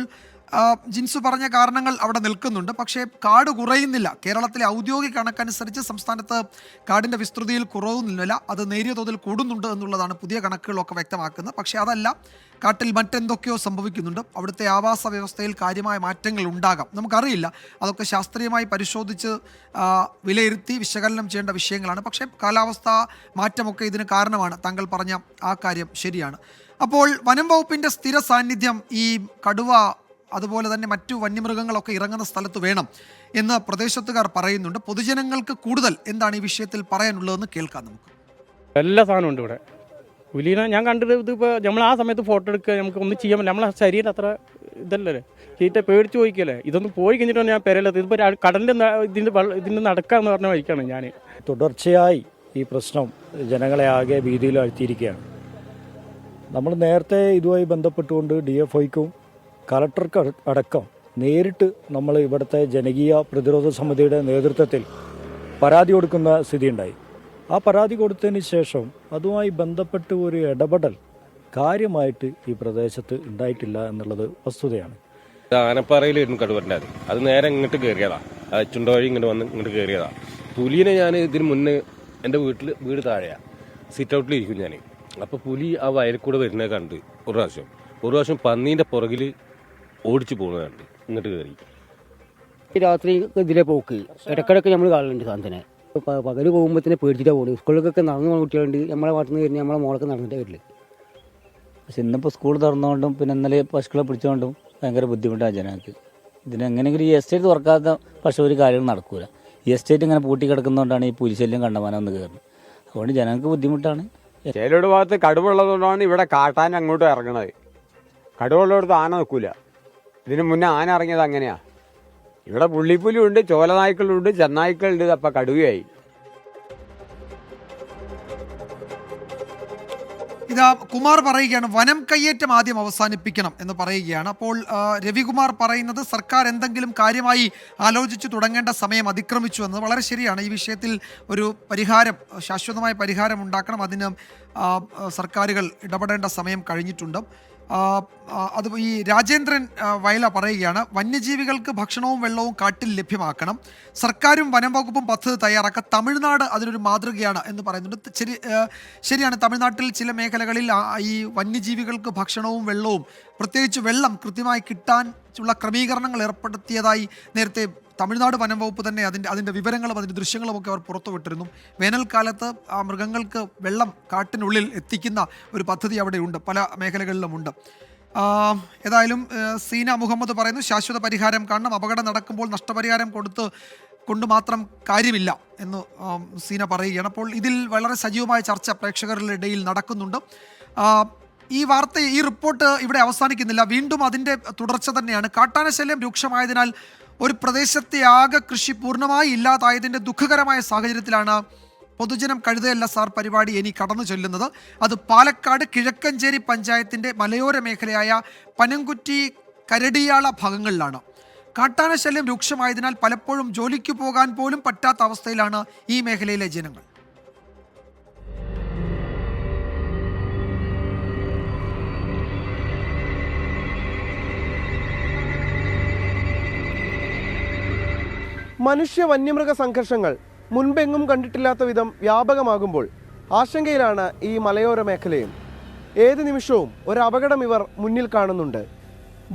ജിൻസ് പറഞ്ഞ കാരണങ്ങൾ അവിടെ നിൽക്കുന്നുണ്ട്. പക്ഷേ കാട് കുറയുന്നില്ല. കേരളത്തിലെ ഔദ്യോഗിക കണക്കനുസരിച്ച് സംസ്ഥാനത്ത് കാടിൻ്റെ വിസ്തൃതിയിൽ കുറവുന്നില്ല, അത് നേരിയ തോതിൽ കൂടുന്നുണ്ട് എന്നുള്ളതാണ് പുതിയ കണക്കുകളൊക്കെ വ്യക്തമാക്കുന്നത്. പക്ഷേ അതല്ല, കാട്ടിൽ മറ്റെന്തൊക്കെയോ സംഭവിക്കുന്നുണ്ട്. അവിടുത്തെ ആവാസ വ്യവസ്ഥയിൽ കാര്യമായ മാറ്റങ്ങൾ ഉണ്ടാകാം, നമുക്കറിയില്ല. അതൊക്കെ ശാസ്ത്രീയമായി പരിശോധിച്ച് വിലയിരുത്തി വിശകലനം ചെയ്യേണ്ട വിഷയങ്ങളാണ്. പക്ഷേ കാലാവസ്ഥ മാറ്റമൊക്കെ ഇതിന് കാരണമാണ്. താങ്കൾ പറഞ്ഞ ആ കാര്യം ശരിയാണ്. അപ്പോൾ വനം വകുപ്പിൻ്റെ സ്ഥിര സാന്നിധ്യം ഈ കടുവ അതുപോലെ തന്നെ മറ്റു വന്യമൃഗങ്ങളൊക്കെ ഇറങ്ങുന്ന സ്ഥലത്ത് വേണം എന്ന് പ്രദേശത്തുകാർ പറയുന്നുണ്ട്. പൊതുജനങ്ങൾക്ക് കൂടുതൽ എന്താണ് ഈ വിഷയത്തിൽ പറയാനുള്ളതെന്ന് കേൾക്കാം നമുക്ക്. എല്ലാ സാധനവും ഉണ്ട് ഇവിടെ. പുലിനെ ഞാൻ കണ്ടിട്ട് ഇതിപ്പോൾ നമ്മൾ ആ സമയത്ത് ഫോട്ടോ എടുക്കുക, നമുക്ക് ഒന്നും ചെയ്യാൻ പറ്റില്ല. നമ്മളെ ശരീരം അത്ര ഇതല്ലേ, ചീറ്റ പേടിച്ച് പോയിക്കല്ലേ. ഇതൊന്നും പോയി കഴിഞ്ഞിട്ടാണ് ഞാൻ പെരയിലെത്തി. ഇതിപ്പോൾ കടലിൻ്റെ ഇതിൻ്റെ നടക്കാമെന്ന് പറഞ്ഞ വഴിക്കാണ് ഞാൻ. തുടർച്ചയായി ഈ പ്രശ്നം ജനങ്ങളെ ആകെ ഭീതിയിലാഴ്ത്തിയിരിക്കുകയാണ്. നമ്മൾ നേരത്തെ ഇതുമായി ബന്ധപ്പെട്ടുകൊണ്ട് DFIക്കും കളക്ടർക്ക് അടക്കം നേരിട്ട് നമ്മൾ ഇവിടുത്തെ ജനകീയ പ്രതിരോധ സമിതിയുടെ നേതൃത്വത്തിൽ പരാതി കൊടുക്കുന്ന സ്ഥിതിയുണ്ടായി. ആ പരാതി കൊടുത്തതിന് ശേഷം അതുമായി ബന്ധപ്പെട്ട് ഒരു ഇടപെടൽ കാര്യമായിട്ട് ഈ പ്രദേശത്ത് ഉണ്ടായിട്ടില്ല എന്നുള്ളത് വസ്തുതയാണ്. ആനപ്പാറയിലായിരുന്നു കടുവണ്ടായത്. അത് നേരെ ഇങ്ങോട്ട് കയറിയതാ, ചുണ്ട വഴി ഇങ്ങോട്ട് കയറിയതാ. പുലിനെ ഞാൻ ഇതിന് മുന്നേ എൻ്റെ വീട് താഴെയാണ്, സിറ്റ് ഔട്ടിലിരിക്കും ഞാൻ. അപ്പോൾ പുലി ആ വയലിൽ കൂടെ വരുന്നത് കണ്ട് ഒരു പ്രാവശ്യം പന്നീൻ്റെ പുറകിൽ ഓടിച്ചു പോകുന്നത് കണ്ട് ഇങ്ങോട്ട് കയറി. രാത്രി ഇതിലെ പോക്ക് ഇടക്കിടക്ക് നമ്മൾ കാണലുണ്ട് സാധനത്തിനെ. പകൽ പോകുമ്പോൾ തന്നെ പേടിച്ചിട്ടാണ് പോകുന്നത്. സ്കൂളിലൊക്കെ നടന്നു പോകുന്ന കുട്ടികളുണ്ട്. നമ്മളെ നാട്ടിൽ നിന്ന് വരുന്ന നമ്മളെ മോളൊക്കെ നടന്നിട്ടേ വരില്ല. പക്ഷെ ഇന്നിപ്പോൾ സ്കൂൾ തുറന്നുകൊണ്ടും പിന്നെ ഇന്നലെ പശുക്കളെ പിടിച്ചുകൊണ്ടും ഭയങ്കര ബുദ്ധിമുട്ടാണ് ജനങ്ങൾക്ക്. ഇതിനെങ്ങനെയെങ്കിലും ഈ എസ്റ്റേറ്റ് തുറക്കാത്ത പക്ഷേ ഒരു കാര്യങ്ങൾ നടക്കൂല. ഈ എസ്റ്റേറ്റ് ഇങ്ങനെ പൂട്ടി കിടക്കുന്നതുകൊണ്ടാണ് ഈ പുലിശല്യം കണ്ടമാനം ഒന്ന് കയറുന്നത്. അതുകൊണ്ട് ജനങ്ങൾക്ക് ബുദ്ധിമുട്ടാണ്. ചേലോട് ഭാഗത്ത് കടുവുള്ളതുകൊണ്ടാണ് ഇവിടെ കാട്ടാൻ അങ്ങോട്ട് ഇറങ്ങണത്. കടുവുള്ളിടത്ത് ആന നിൽക്കൂല. ഇതിന് മുന്നേ ആന ഇറങ്ങിയത് അങ്ങനെയാണ്. ഇവിടെ പുള്ളിപ്പുലിയുണ്ട്, ചോലനായ്ക്കളുണ്ട്, ചെന്നായ്ക്കളുണ്ട്. അപ്പം കടുവയായി. ഇതാ കുമാർ പറയുകയാണ്, വനം കയ്യേറ്റം ആദ്യം അവസാനിപ്പിക്കണം എന്ന് പറയുകയാണ്. അപ്പോൾ രവികുമാർ പറയുന്നത് സർക്കാർ എന്തെങ്കിലും കാര്യമായി ആലോചിച്ചു തുടങ്ങേണ്ട സമയം അതിക്രമിച്ചു എന്നത് വളരെ ശരിയാണ്. ഈ വിഷയത്തിൽ ഒരു പരിഹാരം, ശാശ്വതമായ പരിഹാരം ഉണ്ടാക്കണം. അതിന് സർക്കാരുകൾ ഇടപെടേണ്ട സമയം കഴിഞ്ഞിട്ടുണ്ട്. അത് ഈ രാജേന്ദ്രൻ വയല പറയുകയാണ്, വന്യജീവികൾക്ക് ഭക്ഷണവും വെള്ളവും കാട്ടിൽ ലഭ്യമാക്കണം. സർക്കാരും വനം വകുപ്പും പദ്ധതി തയ്യാറാക്കുക. തമിഴ്നാട് അതിനൊരു മാതൃകയാണ് എന്ന് പറയുന്നുണ്ട്. ശരിയാണ്. തമിഴ്നാട്ടിൽ ചില മേഖലകളിൽ ഈ വന്യജീവികൾക്ക് ഭക്ഷണവും വെള്ളവും, പ്രത്യേകിച്ച് വെള്ളം കൃത്യമായി കിട്ടാനുള്ള ക്രമീകരണങ്ങൾ ഏർപ്പെടുത്തിയതായി നേരത്തെ തമിഴ്നാട് വനം വകുപ്പ് തന്നെ അതിൻ്റെ വിവരങ്ങളും അതിൻ്റെ ദൃശ്യങ്ങളുമൊക്കെ അവർ പുറത്തുവിട്ടിരുന്നു. വേനൽക്കാലത്ത് മൃഗങ്ങൾക്ക് വെള്ളം കാട്ടിനുള്ളിൽ എത്തിക്കുന്ന ഒരു പദ്ധതി അവിടെയുണ്ട്, പല മേഖലകളിലുമുണ്ട്. ഏതായാലും സീന മുഹമ്മദ് പറയുന്നു, ശാശ്വത പരിഹാരം കാണണം. അപകടം നടക്കുമ്പോൾ നഷ്ടപരിഹാരം കൊണ്ട് മാത്രം കാര്യമില്ല എന്ന് സീന പറയുകയാണ്. അപ്പോൾ ഇതിൽ വളരെ സജീവമായ ചർച്ച പ്രേക്ഷകരുടെ ഇടയിൽ നടക്കുന്നുണ്ട്. ഈ റിപ്പോർട്ട് ഇവിടെ അവസാനിക്കുന്നില്ല, വീണ്ടും അതിൻ്റെ തുടർച്ച തന്നെയാണ്. കാട്ടാനശല്യം രൂക്ഷമായതിനാൽ ഒരു പ്രദേശത്തെ ആകെ കൃഷി പൂർണ്ണമായി ഇല്ലാതായതിൻ്റെ ദുഃഖകരമായ സാഹചര്യത്തിലാണ് പൊതുജനം കഴുതയല്ല സാർ പരിപാടി ഇനി കടന്നു ചൊല്ലുന്നത്. അത് പാലക്കാട് കിഴക്കഞ്ചേരി പഞ്ചായത്തിൻ്റെ മലയോര മേഖലയായ പനംകുറ്റി, കരടിയാള ഭാഗങ്ങളിലാണ്. കാട്ടാനശല്യം രൂക്ഷമായതിനാൽ പലപ്പോഴും ജോലിക്ക് പോകാൻ പോലും പറ്റാത്ത അവസ്ഥയിലാണ് ഈ മേഖലയിലെ ജനങ്ങൾ. മനുഷ്യ വന്യമൃഗ സംഘർഷങ്ങൾ മുൻപെങ്ങും കണ്ടിട്ടില്ലാത്ത വിധം വ്യാപകമാകുമ്പോൾ ആശങ്കയിലാണ് ഈ മലയോര മേഖലയും. ഏത് നിമിഷവും ഒരു അപകടം ഇവർ മുന്നിൽ കാണുന്നുണ്ട്.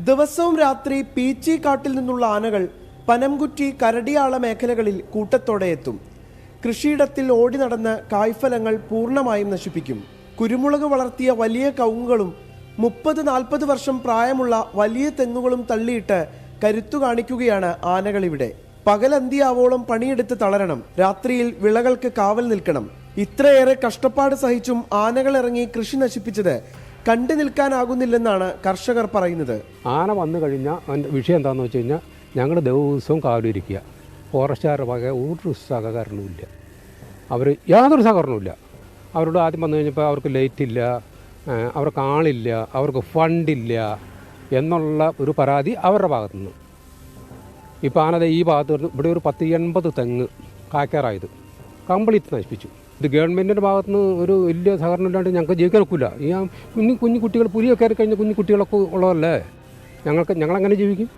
ദിവസവും രാത്രി പീച്ചി കാട്ടിൽ നിന്നുള്ള ആനകൾ പനംകുറ്റി കരടിയാള മേഖലകളിൽ കൂട്ടത്തോടെ എത്തും. കൃഷിയിടത്തിൽ ഓടി നടന്ന് കായ്ഫലങ്ങൾ പൂർണ്ണമായും നശിപ്പിക്കും. കുരുമുളക് വളർത്തിയ വലിയ കവുങ്ങുകളും 30-40 വർഷം പ്രായമുള്ള വലിയ തെങ്ങുകളും തള്ളിയിട്ട് കരുത്തു കാണിക്കുകയാണ് ആനകളിവിടെ. പകലന്തിയാവോളം പണിയെടുത്ത് തളരണം, രാത്രിയിൽ വിളകൾക്ക് കാവൽ നിൽക്കണം. ഇത്രയേറെ കഷ്ടപ്പാട് സഹിച്ചും ആനകൾ ഇറങ്ങി കൃഷി നശിപ്പിച്ചത് കണ്ടു നിൽക്കാനാകുന്നില്ലെന്നാണ് കർഷകർ പറയുന്നത്. ആന വന്നു കഴിഞ്ഞാൽ അതിൻ്റെ വിഷയം എന്താണെന്ന് വെച്ച് കഴിഞ്ഞാൽ ഞങ്ങൾ ദിവസവും കാവലിരിക്കുക. ഫോറസ്റ്റുകാരുടെ വക ഒരു സഹകരണവുമില്ല. അവർ യാതൊരു സഹകരണവുമില്ല. അവരോട് ആദ്യം വന്നു കഴിഞ്ഞപ്പോൾ അവർക്ക് ലൈറ്റില്ല, അവർക്ക് ആളില്ല, അവർക്ക് ഫണ്ടില്ല എന്നുള്ള ഒരു പരാതി അവരുടെ ഭാഗത്തുനിന്ന്. ഇപ്പോൾ ആനത് ഈ ഭാഗത്ത് ഇവിടെ ഒരു 10-80 തെങ്ങ് കായ്ക്കാറായത് കംപ്ലീറ്റ് നശിപ്പിച്ചു. ഇത് ഗവൺമെൻറ്റിൻ്റെ ഭാഗത്തുനിന്ന് ഒരു വലിയ സഹകരണം ഇല്ലാണ്ട് ഞങ്ങൾക്ക് ജീവിക്കാൻ ഒക്കില്ല. ഈ കുഞ്ഞു കുട്ടികൾ പുലിയൊക്കെ കയറി കഴിഞ്ഞ കുഞ്ഞു കുട്ടികളൊക്കെ ഉള്ളതല്ലേ, ഞങ്ങളെങ്ങനെ ജീവിക്കും?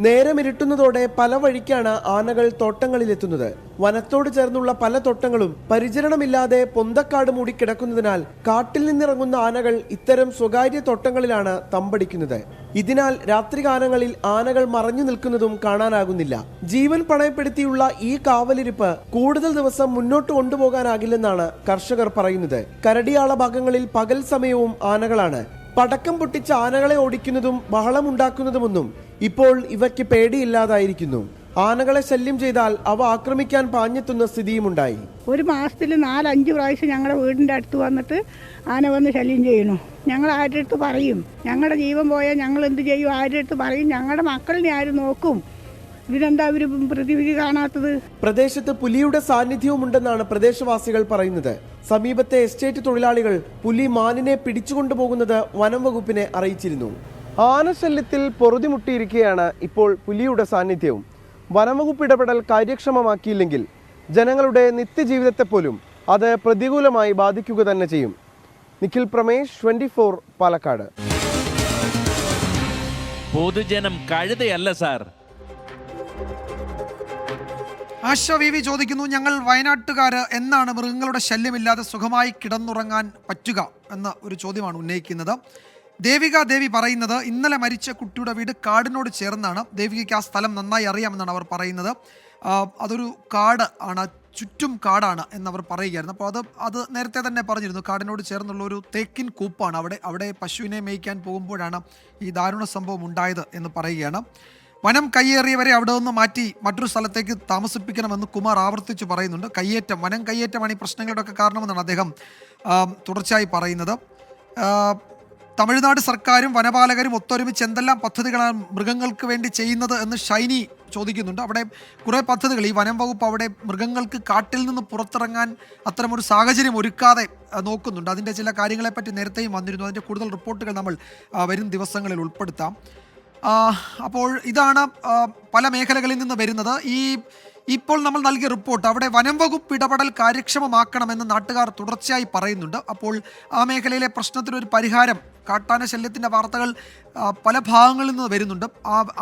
നേരം ഇരുട്ടുന്നതോടെ പല വഴിക്കാണ് ആനകൾ തോട്ടങ്ങളിലെത്തുന്നത്. വനത്തോട് ചേർന്നുള്ള പല തോട്ടങ്ങളും പരിചരണമില്ലാതെ പൊന്തക്കാട് മൂടി കിടക്കുന്നതിനാൽ കാട്ടിൽ നിന്നിറങ്ങുന്ന ആനകൾ ഇത്തരം സ്വകാര്യ തോട്ടങ്ങളിലാണ് തമ്പടിക്കുന്നത്. ഇതിനാൽ രാത്രികാലങ്ങളിൽ ആനകൾ മറഞ്ഞു നിൽക്കുന്നതും കാണാനാകുന്നില്ല. ജീവൻ പണയപ്പെടുത്തിയുള്ള ഈ കാവലിരിപ്പ് കൂടുതൽ ദിവസം മുന്നോട്ട് കൊണ്ടുപോകാനാകില്ലെന്നാണ് കർഷകർ പറയുന്നത്. കരടിയാള ഭാഗങ്ങളിൽ പകൽ സമയവും ആനകളാണ്. പടക്കം പൊട്ടിച്ച ആനകളെ ഓടിക്കുന്നതും ബഹളമുണ്ടാക്കുന്നതുമൊന്നും ഇപ്പോൾ ഇവയ്ക്ക് പേടിയില്ലാതായിരിക്കുന്നു. ആനകളെ ശല്യം ചെയ്താൽ അവ ആക്രമിക്കാൻ പാഞ്ഞെത്തുന്ന സ്ഥിതിയുമുണ്ടായി. ഒരു മാസത്തിൽ 4-5 പ്രാവശ്യം ഞങ്ങളുടെ വീടിൻ്റെ അടുത്ത് വന്നിട്ട് ആന വന്ന് ശല്യം ചെയ്യണു. ഞങ്ങൾ ആരുടെ അടുത്ത് പറയും? ഞങ്ങളുടെ ജീവൻ പോയാൽ ഞങ്ങൾ എന്ത് ചെയ്യും? ആരുടെ അടുത്ത് പറയും? ഞങ്ങളുടെ മക്കളിനെ ആര് നോക്കും? ഇതിനെന്താ അവർ പ്രതിവിധി കാണാത്തത്? പ്രദേശത്ത് പുലിയുടെ സാന്നിധ്യവുമുണ്ടെന്നാണ് പ്രദേശവാസികൾ പറയുന്നത്. സമീപത്തെ എസ്റ്റേറ്റ് തൊഴിലാളികൾ പുലി മാനിനെ പിടിച്ചുകൊണ്ടുപോകുന്നത് വനം വകുപ്പിനെ അറിയിച്ചിരുന്നു. ആനശല്യത്തിൽ പൊറുതിമുട്ടിയിരിക്കുകയാണ് ഇപ്പോൾ പുലിയുടെ സാന്നിധ്യവും. വനംവകുപ്പ് ഇടപെടൽ കാര്യക്ഷമമാക്കിയില്ലെങ്കിൽ ജനങ്ങളുടെ നിത്യജീവിതത്തെ പോലും അത് പ്രതികൂലമായി ബാധിക്കുക തന്നെ ചെയ്യും. നിഖിൽ പ്രമേഷ്, 24 പാലക്കാട്. പൊതുജനം കഴുതയല്ല സാർ. ആശ വി ചോദിക്കുന്നു, ഞങ്ങൾ വയനാട്ടുകാര് എന്നാണ് മൃഗങ്ങളുടെ ശല്യമില്ലാതെ സുഖമായി കിടന്നുറങ്ങാൻ പറ്റുക എന്ന ഒരു ചോദ്യമാണ് ഉന്നയിക്കുന്നത്. ദേവി പറയുന്നത് ഇന്നലെ മരിച്ച കുട്ടിയുടെ വീട് കാടിനോട് ചേർന്നാണ്. ദേവികയ്ക്ക് ആ സ്ഥലം നന്നായി അറിയാമെന്നാണ് അവർ പറയുന്നത്. അതൊരു കാട് ആണ്, ചുറ്റും കാടാണ് എന്നവർ പറയുകയായിരുന്നു. അപ്പോൾ അത് നേരത്തെ തന്നെ പറഞ്ഞിരുന്നു. കാടിനോട് ചേർന്നുള്ള ഒരു തേക്കിൻ കൂപ്പാണ്. അവിടെ പശുവിനെ മേയ്ക്കാൻ പോകുമ്പോഴാണ് ഈ ദാരുണ സംഭവം ഉണ്ടായത് എന്ന് പറയുകയാണ്. വനം കയ്യേറിയവരെ അവിടെ നിന്ന് മാറ്റി മറ്റൊരു സ്ഥലത്തേക്ക് താമസിപ്പിക്കണമെന്ന് കുമാർ ആവർത്തിച്ച് പറയുന്നുണ്ട്. വനം കയ്യേറ്റമാണ് ഈ പ്രശ്നങ്ങളുടെയൊക്കെ കാരണമെന്നാണ് അദ്ദേഹം തുടർച്ചയായി പറയുന്നത്. തമിഴ്നാട് സർക്കാരും വനപാലകരും ഒത്തൊരുമിച്ച് എന്തെല്ലാം പദ്ധതികളാണ് മൃഗങ്ങൾക്ക് വേണ്ടി ചെയ്യുന്നത് എന്ന് ഷൈനി ചോദിക്കുന്നുണ്ട്. അവിടെ കുറേ പദ്ധതികൾ ഈ വനം വകുപ്പ് അവിടെ മൃഗങ്ങൾക്ക് കാട്ടിൽ നിന്ന് പുറത്തിറങ്ങാൻ അത്തരമൊരു സാഹചര്യം ഒരുക്കാതെ നോക്കുന്നുണ്ട്. അതിൻ്റെ ചില കാര്യങ്ങളെപ്പറ്റി നേരത്തെയും വന്നിരുന്നു. അതിൻ്റെ കൂടുതൽ റിപ്പോർട്ടുകൾ നമ്മൾ വരും ദിവസങ്ങളിൽ ഉൾപ്പെടുത്താം. അപ്പോൾ ഇതാണ് പല മേഖലകളിൽ നിന്ന് വരുന്നത്. ഇപ്പോൾ നമ്മൾ നൽകിയ റിപ്പോർട്ട് അവിടെ വനം വകുപ്പ് ഇടപെടൽ കാര്യക്ഷമമാക്കണമെന്ന് നാട്ടുകാർ തുടർച്ചയായി പറയുന്നുണ്ട്. അപ്പോൾ ആ മേഖലയിലെ പ്രശ്നത്തിനൊരു പരിഹാരം, കാട്ടാന ശല്യത്തിൻ്റെ വാർത്തകൾ പല ഭാഗങ്ങളിൽ നിന്ന് വരുന്നുണ്ട്.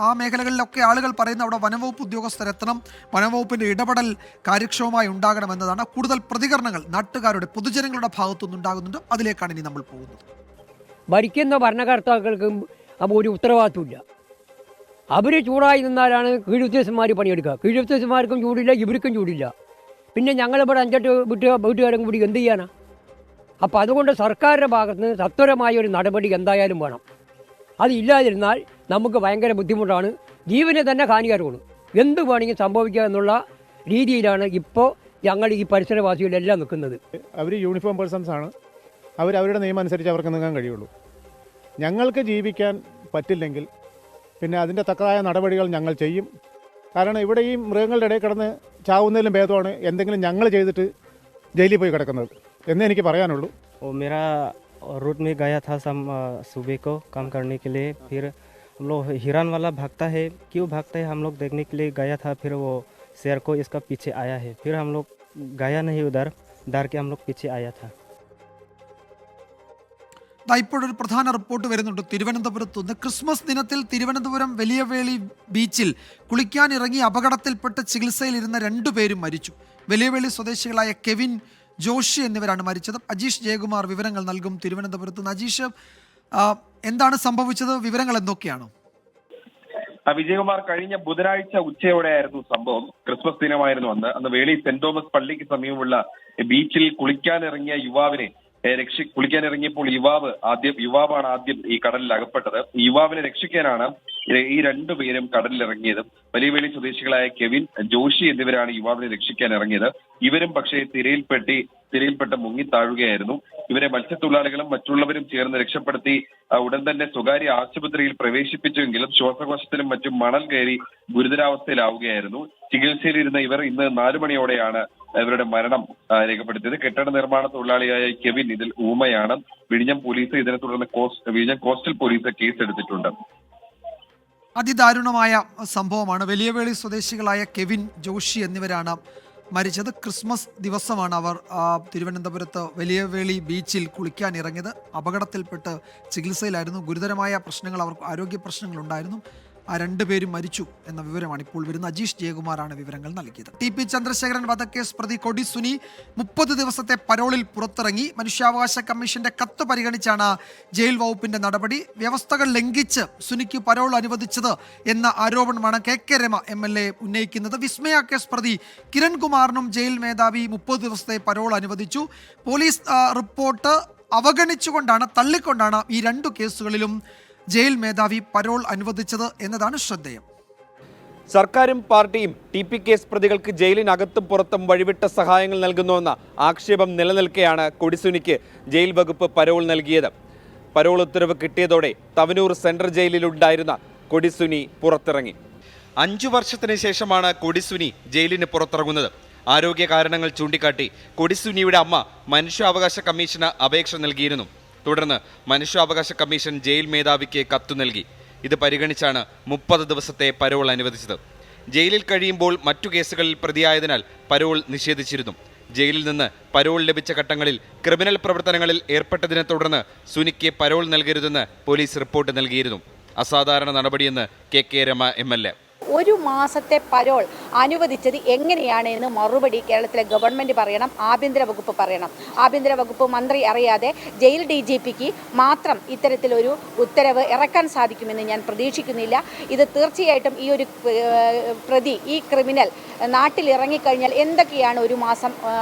ആ മേഖലകളിലൊക്കെ ആളുകൾ പറയുന്ന അവിടെ വനംവകുപ്പ് ഉദ്യോഗസ്ഥരെത്തണം, വനംവകുപ്പിൻ്റെ ഇടപെടൽ കാര്യക്ഷമമായി ഉണ്ടാകണമെന്നതാണ്. കൂടുതൽ പ്രതികരണങ്ങൾ നാട്ടുകാരുടെ പൊതുജനങ്ങളുടെ ഭാഗത്തുനിന്ന് ഉണ്ടാകുന്നുണ്ട്. അതിലേക്കാണ് ഇനി നമ്മൾ പോകുന്നത്. ഭരിക്കുന്ന ഭരണകർത്താക്കൾക്കും അപ്പോൾ ഒരു ഉത്തരവാദിത്വമില്ല. അവർ ചൂടായി നിന്നാലാണ് കീഴുദ്യോഗസ്ഥന്മാർ പണിയെടുക്കുക. കീഴുദ്യോഗസ്ഥന്മാർക്കും ചൂടില്ല, ഇവർക്കും ചൂടില്ല. പിന്നെ ഞങ്ങളിവിടെ 5-8 വീട്ടുകാരും കൂടി എന്ത് ചെയ്യാനാ? അപ്പോൾ അതുകൊണ്ട് സർക്കാരിൻ്റെ ഭാഗത്ത് നിന്ന് സത്വരമായ ഒരു നടപടി എന്തായാലും വേണം. അതില്ലാതിരുന്നാൽ നമുക്ക് ഭയങ്കര ബുദ്ധിമുട്ടാണ്. ജീവനെ തന്നെ ഹാനികരമാണ്. എന്ത് വേണമെങ്കിലും സംഭവിക്കുക എന്നുള്ള രീതിയിലാണ് ഇപ്പോൾ ഞങ്ങൾ ഈ പരിസരവാസികളെല്ലാം നിൽക്കുന്നത്. അവർ യൂണിഫോം പേഴ്സൺസ് ആണ്. അവരുടെ നിയമം അനുസരിച്ച് അവർക്ക് നിൽക്കാൻ കഴിയുള്ളൂ. ഞങ്ങൾക്ക് ജീവിക്കാൻ പറ്റില്ലെങ്കിൽ പിന്നെ അതിൻ്റെ തക്കതായ നടപടികൾ ഞങ്ങൾ ചെയ്യും. കാരണം ഇവിടെ ഈ മൃഗങ്ങളുടെ ഇടയിൽ കിടന്ന് ചാവുന്നതിലും ഭേദമാണ് എന്തെങ്കിലും ഞങ്ങൾ ചെയ്തിട്ട് ജയിലിൽ പോയി കിടക്കുന്നത് എന്നേ എനിക്ക് പറയാനുള്ളൂ. मेरा रूट में गया था सुबह को काम करने के लिए. फिर हम लोग हिरन वाला भागता है, क्यों भागता है हम लोग देखने के लिए गया था. फिर वो शेर को इसका पीछे आया है. फिर हम लोग गया नहीं उधर, डर के हम लोग पीछे आया था. ഇപ്പോഴൊരു പ്രധാന റിപ്പോർട്ട് വരുന്നുണ്ട് തിരുവനന്തപുരത്ത് നിന്ന്. ക്രിസ്മസ് ദിനത്തിൽ തിരുവനന്തപുരം വലിയവേളി ബീച്ചിൽ കുളിക്കാനിറങ്ങി അപകടത്തിൽപ്പെട്ട് ചികിത്സയിലിരുന്ന 2 പേരും മരിച്ചു. വലിയവേളി സ്വദേശികളായ കെവിൻ, ജോഷി എന്നിവരാണ് മരിച്ചത്. അജീഷ് ജയകുമാർ വിവരങ്ങൾ നൽകും തിരുവനന്തപുരത്ത് നിന്ന്. അജീഷ്, എന്താണ് സംഭവിച്ചത്? വിവരങ്ങൾ എന്തൊക്കെയാണ്? വിജയകുമാർ, കഴിഞ്ഞ ബുധനാഴ്ച ഉച്ചയോടെയായിരുന്നു സംഭവം. ക്രിസ്മസ് ദിനമായിരുന്നു അന്ന് വേളി സെന്റ് തോമസ് പള്ളിക്ക് സമീപമുള്ള ബീച്ചിൽ കുളിക്കാനിറങ്ങിയ യുവാവിനെ കുളിക്കാനിറങ്ങിയപ്പോൾ യുവാവാണ് ആദ്യം ഈ കടലിൽ അകപ്പെട്ടത്. യുവാവിനെ രക്ഷിക്കാനാണ് ഈ 2 പേരും കടലിലിറങ്ങിയത്. വലിയവേളി സ്വദേശികളായ കെവിൻ, ജോഷി എന്നിവരാണ് യുവാവിനെ രക്ഷിക്കാൻ ഇറങ്ങിയത്. ഇവരും പക്ഷേ തിരയിൽപ്പെട്ട് മുങ്ങിത്താഴുകയായിരുന്നു. ഇവരെ മത്സ്യത്തൊഴിലാളികളും മറ്റുള്ളവരും ചേർന്ന് രക്ഷപ്പെടുത്തി ഉടൻ തന്നെ സ്വകാര്യ ആശുപത്രിയിൽ പ്രവേശിപ്പിച്ചുവെങ്കിലും ശ്വാസകോശത്തിലും മറ്റും മണൽ കയറി ഗുരുതരാവസ്ഥയിലാവുകയായിരുന്നു. ചികിത്സയിലിരുന്ന ഇവർ ഇന്ന് 4 മണിയോടെയാണ് ഇവരുടെ മരണം രേഖപ്പെടുത്തിയത്. കെട്ടിട നിർമ്മാണ തൊഴിലാളിയായ കെവിൻ ഇതിൽ ഊമയാണ്. വിഴിഞ്ഞം പോലീസ് ഇതിനെ തുടർന്ന് വിഴിഞ്ഞം കോസ്റ്റൽ പോലീസ് കേസെടുത്തിട്ടുണ്ട്. അതിദാരുണമായ സംഭവമാണ്. വലിയവേളി സ്വദേശികളായ കെവിൻ, ജോഷി എന്നിവരാണ് മരിച്ചത്. ക്രിസ്മസ് ദിവസമാണ് അവർ തിരുവനന്തപുരത്ത് വലിയവേളി ബീച്ചിൽ കുളിക്കാൻ ഇറങ്ങിയത്. അപകടത്തിൽപ്പെട്ട് ചികിത്സയിലായിരുന്നു. ഗുരുതരമായ പ്രശ്നങ്ങൾ, അവർക്ക് ആരോഗ്യ പ്രശ്നങ്ങളുണ്ടായിരുന്നു. ആ 2 പേരും മരിച്ചു എന്ന വിവരമാണ് ഇപ്പോൾ വരുന്നത്. അജീഷ് ജയകുമാറാണ് വിവരങ്ങൾ നൽകിയത്. ടി.പി. ചന്ദ്രശേഖരൻ വധക്കേസ് പ്രതി കൊടി സുനി 30 ദിവസത്തെ പരോളിൽ പുറത്തിറങ്ങി. മനുഷ്യാവകാശ കമ്മീഷന്റെ കത്ത് പരിഗണിച്ചാണ് ജയിൽ വകുപ്പിന്റെ നടപടി. വ്യവസ്ഥകൾ ലംഘിച്ച് സുനിക്ക് പരോൾ അനുവദിച്ചത് എന്ന ആരോപണമാണ് കെ രമ MLA ഉന്നയിക്കുന്നത്. വിസ്മയ കേസ് പ്രതി കിരൺകുമാറിനും ജയിൽ മേധാവി 30 ദിവസത്തെ പരോൾ അനുവദിച്ചു. പോലീസ് റിപ്പോർട്ട് അവഗണിച്ചുകൊണ്ടാണ്, തള്ളിക്കൊണ്ടാണ് ഈ 2 കേസുകളിലും ജയിൽ മേധാവി പരോൾ അനുവദിച്ചത് എന്നതാണ് ശ്രദ്ധേയം. സർക്കാരും പാർട്ടിയും TP കേസ് പ്രതികൾക്ക് ജയിലിനകത്തും പുറത്തും വഴിവിട്ട സഹായങ്ങൾ നൽകുന്നുവെന്ന ആക്ഷേപം നിലനിൽക്കെയാണ് കൊടിസുനിക്ക് ജയിൽ വകുപ്പ് പരോൾ നൽകിയത്. പരോൾ ഉത്തരവ് കിട്ടിയതോടെ തവനൂർ സെൻട്രൽ ജയിലിലുണ്ടായിരുന്ന കൊടിസുനി പുറത്തിറങ്ങി. 5 വർഷത്തിന് ശേഷമാണ് കൊടിസുനി ജയിലിന് പുറത്തിറങ്ങുന്നത്. ആരോഗ്യ കാരണങ്ങൾ ചൂണ്ടിക്കാട്ടി കൊടിസുനിയുടെ അമ്മ മനുഷ്യാവകാശ കമ്മീഷന് അപേക്ഷ നൽകിയിരുന്നു. തുടർന്ന് മനുഷ്യാവകാശ കമ്മീഷൻ ജയിൽ മേധാവിക്ക് കത്തു നൽകി. ഇത് പരിഗണിച്ചാണ് 30 ദിവസത്തെ പരോൾ അനുവദിച്ചത്. ജയിലിൽ കഴിയുമ്പോൾ മറ്റു കേസുകളിൽ പ്രതിയായതിനാൽ പരോൾ നിഷേധിച്ചിരുന്നു. ജയിലിൽ നിന്ന് പരോൾ ലഭിച്ച ഘട്ടങ്ങളിൽ ക്രിമിനൽ പ്രവർത്തനങ്ങളിൽ ഏർപ്പെട്ടതിനെ തുടർന്ന് സുനിക്ക് പരോൾ നൽകരുതെന്ന് പോലീസ് റിപ്പോർട്ട് നൽകിയിരുന്നു. അസാധാരണ നടപടിയെന്ന് കെ രമ MLA. 1 മാസത്തെ പരോൾ അനുവദിച്ചത് എങ്ങനെയാണ് എന്ന് മറുപടി കേരളത്തിലെ ഗവൺമെൻറ് പറയണം, ആഭ്യന്തര വകുപ്പ് പറയണം. ആഭ്യന്തര വകുപ്പ് മന്ത്രി അറിയാതെ ജയിൽ DGPക്ക് മാത്രം ഇത്തരത്തിലൊരു ഉത്തരവ് ഇറക്കാൻ സാധിക്കുമെന്ന് ഞാൻ പ്രതീക്ഷിക്കുന്നില്ല. ഇത് തീർച്ചയായിട്ടും ഈ ഒരു പ്രതി, ഈ ക്രിമിനൽ നാട്ടിൽ ഇറങ്ങിക്കഴിഞ്ഞാൽ എന്തൊക്കെയാണ് 1 മാസം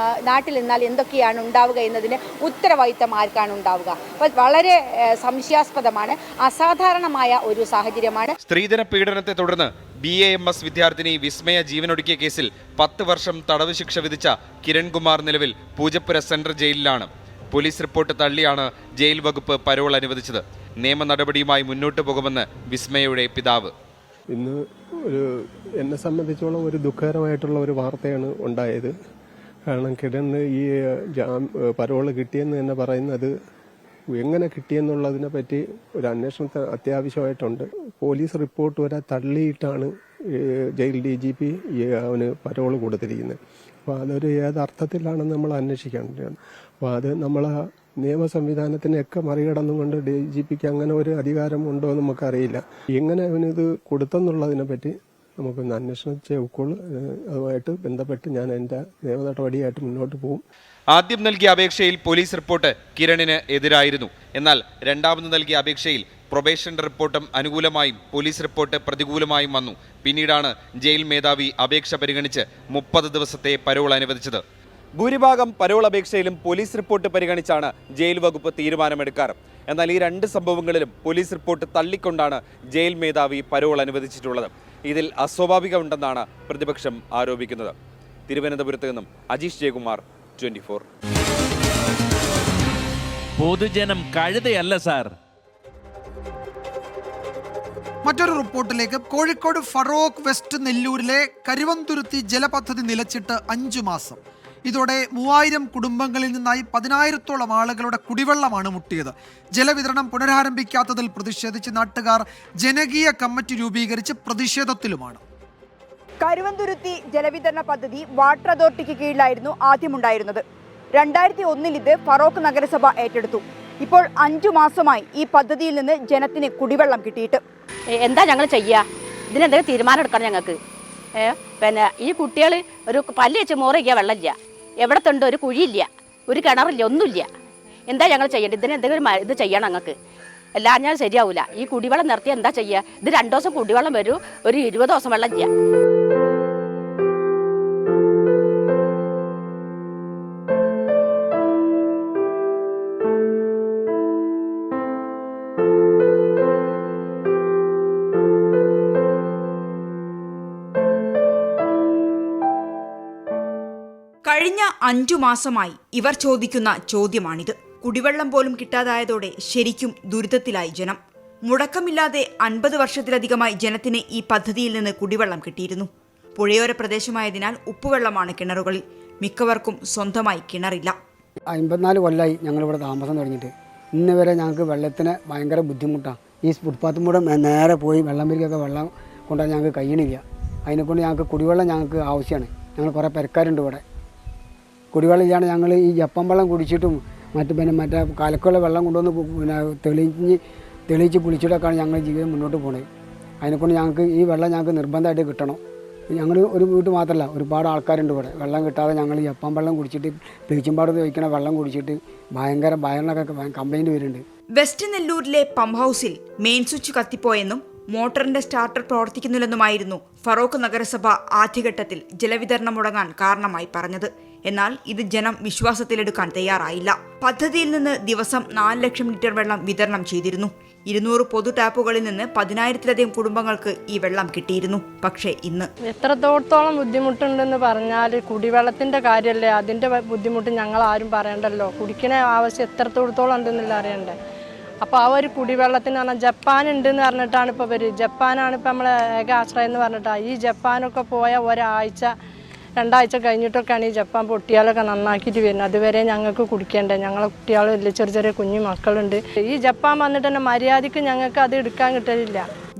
നാട്ടിൽ നിന്നാൽ എന്തൊക്കെയാണ് ഉണ്ടാവുക എന്നതിന് ഉത്തരവാദിത്തം ആർക്കാണ് ഉണ്ടാവുക? അപ്പോൾ വളരെ സംശയാസ്പദമാണ്, അസാധാരണമായ ഒരു സാഹചര്യമാണ്. സ്ത്രീധന പീഡനത്തെ തുടർന്ന് BAMS വിദ്യാർത്ഥിനി വിസ്മയ ജീവനൊടുക്കിയ കേസിൽ 10 വർഷം തടവ് ശിക്ഷ വിധിച്ച കിരൺകുമാർ നിലവിൽ പൂജപ്പുര സെൻട്രൽ ജയിലിലാണ്. പോലീസ് റിപ്പോർട്ട് തള്ളിയാണ് ജയിൽ വകുപ്പ് പരോൾ അനുവദിച്ചത്. നിയമ നടപടിയുമായി മുന്നോട്ട് പോകുമെന്ന് വിസ്മയയുടെ പിതാവ്. ഇന്ന് എന്നെ സംബന്ധിച്ചോളം ഒരു ദുഃഖകരമായിട്ടുള്ള ഒരു വാർത്തയാണ് ഉണ്ടായത്. കാരണം കിരണ് ഈ പരോള് കിട്ടിയെന്ന് തന്നെ പറയുന്നത് എങ്ങനെ കിട്ടിയെന്നുള്ളതിനെ പറ്റി ഒരു അന്വേഷണത്തിന് അത്യാവശ്യമായിട്ടുണ്ട്. പോലീസ് റിപ്പോർട്ട് വരെ തള്ളിയിട്ടാണ് ജയിൽ DGP അവന് പരോള് കൊടുത്തിരിക്കുന്നത്. അപ്പോൾ അതൊരു ഏതർത്ഥത്തിലാണെന്ന് നമ്മൾ അന്വേഷിക്കേണ്ടതാണ്. അപ്പോൾ അത് നമ്മളെ നിയമ സംവിധാനത്തിനെയൊക്കെ മറികടന്നുകൊണ്ട് DGPക്ക് അങ്ങനെ ഒരു അധികാരം ഉണ്ടോ എന്ന് നമുക്കറിയില്ല. എങ്ങനെ അവനിത് കൊടുത്തെന്നുള്ളതിനെ പറ്റി നമുക്കൊന്ന് അന്വേഷിച്ചേ ഒക്കുള്ളൂ. അതുമായിട്ട് ബന്ധപ്പെട്ട് ഞാൻ എൻ്റെ നിയമ നടപടിയായിട്ട് മുന്നോട്ട് പോകും. ആദ്യം നൽകിയ അപേക്ഷയിൽ പോലീസ് റിപ്പോർട്ട് കിരണിന് എതിരായിരുന്നു. എന്നാൽ രണ്ടാമത് നൽകിയ അപേക്ഷയിൽ പ്രൊബേഷൻ റിപ്പോർട്ടും അനുകൂലമായും പോലീസ് റിപ്പോർട്ട് പ്രതികൂലമായും വന്നു. പിന്നീടാണ് ജയിൽ മേധാവി അപേക്ഷ പരിഗണിച്ച് 30 ദിവസത്തെ പരോൾ അനുവദിച്ചത്. ഭൂരിഭാഗം പരോൾ അപേക്ഷയിലും പോലീസ് റിപ്പോർട്ട് പരിഗണിച്ചാണ് ജയിൽ വകുപ്പ് തീരുമാനമെടുക്കാറ്. എന്നാൽ ഈ 2 സംഭവങ്ങളിലും പോലീസ് റിപ്പോർട്ട് തള്ളിക്കൊണ്ടാണ് ജയിൽ മേധാവി പരോൾ അനുവദിച്ചിട്ടുള്ളത്. ഇതിൽ അസ്വാഭാവികമുണ്ടെന്നാണ് പ്രതിപക്ഷം ആരോപിക്കുന്നത്. തിരുവനന്തപുരത്ത് നിന്നും അജീഷ് ജയകുമാർ, 24. പൊതുജനം കഴുതയല്ല സാർ. മറ്റൊരു റിപ്പോർട്ടിലേക്ക്. കോഴിക്കോട് ഫറോക്ക് വെസ്റ്റ് നെല്ലൂരിലെ കരുവന്തുരുത്തി ജലപദ്ധതി നിലച്ചിട്ട് 5 മാസം. ഇതോടെ 3000 കുടുംബങ്ങളിൽ നിന്നായി 10,000-ഓളം ആളുകളുടെ കുടിവെള്ളമാണ് മുട്ടിയത്. ജലവിതരണം പുനരാരംഭിക്കാത്തതിൽ പ്രതിഷേധിച്ച് നാട്ടുകാർ ജനകീയ കമ്മിറ്റി രൂപീകരിച്ച് പ്രതിഷേധത്തിലുമാണ്. കരുവന്തുരുത്തി ജലവിതരണ പദ്ധതി വാട്ടർ അതോറിറ്റിക്ക് കീഴിലായിരുന്നു ആദ്യമുണ്ടായിരുന്നത്. 2001 ഇത് ഫറോക്ക് നഗരസഭ ഏറ്റെടുത്തു. ഇപ്പോൾ 5 മാസമായി ഈ പദ്ധതിയിൽ നിന്ന് ജനത്തിന് കുടിവെള്ളം കിട്ടിയിട്ട്. എന്താ ഞങ്ങൾ ചെയ്യുക? ഇതിനെന്തെങ്കിലും തീരുമാനം എടുക്കണം ഞങ്ങൾക്ക്. പിന്നെ ഈ കുട്ടികൾ ഒരു പല്ല് വെച്ച് മോറിക്കുക, വെള്ളമില്ല, എവിടത്തുണ്ട് ഒരു കുഴിയില്ല, ഒരു കിണറില്ല, ഒന്നുമില്ല. എന്താ ഞങ്ങൾ ചെയ്യേണ്ടത്? ഇതിനെന്തെങ്കിലും ഇത് ചെയ്യണം ഞങ്ങൾക്ക്. എല്ലാം ഞാൻ ശരിയാവില്ല. ഈ കുടിവെള്ളം നിർത്തി എന്താ ചെയ്യുക? ഇത് 2 ദിവസം കുടിവെള്ളം വരും, ഒരു 20 ദിവസം വെള്ളം ഇല്ല. കഴിഞ്ഞ 5 മാസമായി ഇവർ ചോദിക്കുന്ന ചോദ്യമാണിത്. കുടിവെള്ളം പോലും കിട്ടാതായതോടെ ശരിക്കും ദുരിതത്തിലായി ജനം. മുടക്കമില്ലാതെ 50 വർഷത്തിലധികമായി ജനത്തിന് ഈ പദ്ധതിയിൽ നിന്ന് കുടിവെള്ളം കിട്ടിയിരുന്നു. പുഴയോര പ്രദേശമായതിനാൽ ഉപ്പുവെള്ളമാണ് കിണറുകളിൽ. മിക്കവർക്കും സ്വന്തമായി കിണറില്ല. 54 കൊല്ലമായി ഞങ്ങളിവിടെ താമസം തുടങ്ങിയിട്ട്. ഇന്ന് വരെ ഞങ്ങൾക്ക് വെള്ളത്തിന് ഭയങ്കര ബുദ്ധിമുട്ടാണ്. ഈ ഫുട്പാത്തും കൂടെ നേരെ പോയി വെള്ളം പരിക്കൊക്കെ വെള്ളം കൊണ്ടുപോകാൻ ഞങ്ങൾക്ക് കഴിയണില്ല. അതിനെക്കൊണ്ട് ഞങ്ങൾക്ക് കുടിവെള്ളം ഞങ്ങൾക്ക് ആവശ്യമാണ്. ഞങ്ങൾ കുറേ പെരക്കാരുണ്ട് ഇവിടെ. കുടിവെള്ളം ഇല്ലാണ്ട് ഞങ്ങൾ ഈ ജപ്പാൻ വെള്ളം കുടിച്ചിട്ടും മറ്റേ കലക്കുള്ള വെള്ളം കൊണ്ടുവന്ന് തെളിയിച്ച് കുളിച്ചിട്ടൊക്കെയാണ് ഞങ്ങൾ ജീവിതം മുന്നോട്ട് പോകുന്നത്. അതിനെക്കൊണ്ട് ഞങ്ങൾക്ക് ഈ വെള്ളം ഞങ്ങൾക്ക് നിർബന്ധമായിട്ട് കിട്ടണം. ഞങ്ങൾ ഒരു വീട്ട് മാത്രമല്ല, ഒരുപാട് ആൾക്കാരുണ്ട് ഇവിടെ. വെള്ളം കിട്ടാതെ ഞങ്ങൾ ജപ്പാൻ വെള്ളം കുടിച്ചിട്ട് ബ്ലീച്ചിങ് വയ്ക്കുന്ന വെള്ളം കുടിച്ചിട്ട് ഭയങ്കരനൊക്കെ കംപ്ലൈൻറ്റ് വരുന്നുണ്ട്. വെസ്റ്റ് നെല്ലൂരിലെ പമ്പ് ഹൗസിൽ മെയിൻ സ്വിച്ച് കത്തിപ്പോയെന്നും മോട്ടറിന്റെ സ്റ്റാർട്ടർ പ്രവർത്തിക്കുന്നില്ലെന്നുമായിരുന്നു ഫറോക്ക് നഗരസഭ ആദ്യഘട്ടത്തിൽ ജലവിതരണം മുടങ്ങാൻ കാരണമായി പറഞ്ഞത്. എന്നാൽ ഇത് ജനം വിശ്വാസത്തിലെടുക്കാൻ തയ്യാറായില്ല. പദ്ധതിയിൽ നിന്ന് ദിവസം 4 ലക്ഷം ലിറ്റർ വെള്ളം വിതരണം ചെയ്തിരുന്നു. 200 പൊതു ടാപ്പുകളിൽ നിന്ന് 10,000-ലധികം കുടുംബങ്ങൾക്ക് ഈ വെള്ളം കിട്ടിയിരുന്നു. പക്ഷേ ഇന്ന് എത്രത്തോളം ബുദ്ധിമുട്ടുണ്ടെന്ന് പറഞ്ഞാൽ കുടിവെള്ളത്തിന്റെ കാര്യമല്ലേ, അതിന്റെ ബുദ്ധിമുട്ട് ഞങ്ങൾ ആരും പറയണ്ടല്ലോ. കുടിക്കുന്ന ആവശ്യം എത്രത്തോളം ഉണ്ടെന്നില്ല അറിയണ്ടേ. അപ്പോൾ ആ ഒരു കുടിവെള്ളത്തിന് പറഞ്ഞാൽ ജപ്പാൻ ഉണ്ടെന്ന് പറഞ്ഞിട്ടാണ് ഇപ്പോൾ ജപ്പാനാണ് ഇപ്പോൾ നമ്മളെ ഏക ആശ്രയം എന്ന് പറഞ്ഞിട്ടാണ്. ഈ ജപ്പാനൊക്കെ പോയ 1-2 ആഴ്ച കഴിഞ്ഞിട്ടൊക്കെയാണ് ഈ ജപ്പാൻ പൊട്ടിയാലൊക്കെ നന്നാക്കിയിട്ട് വരുന്നത്. അതുവരെ ഞങ്ങൾക്ക് കുടിക്കേണ്ടേ. ഞങ്ങളെ കുട്ടികളില്ല, ചെറിയ കുഞ്ഞു മക്കളുണ്ട്. ഈ ജപ്പാൻ വന്നിട്ട് തന്നെ മര്യാദയ്ക്ക് ഞങ്ങൾക്ക് അത് എടുക്കാൻ കിട്ടലില്ല.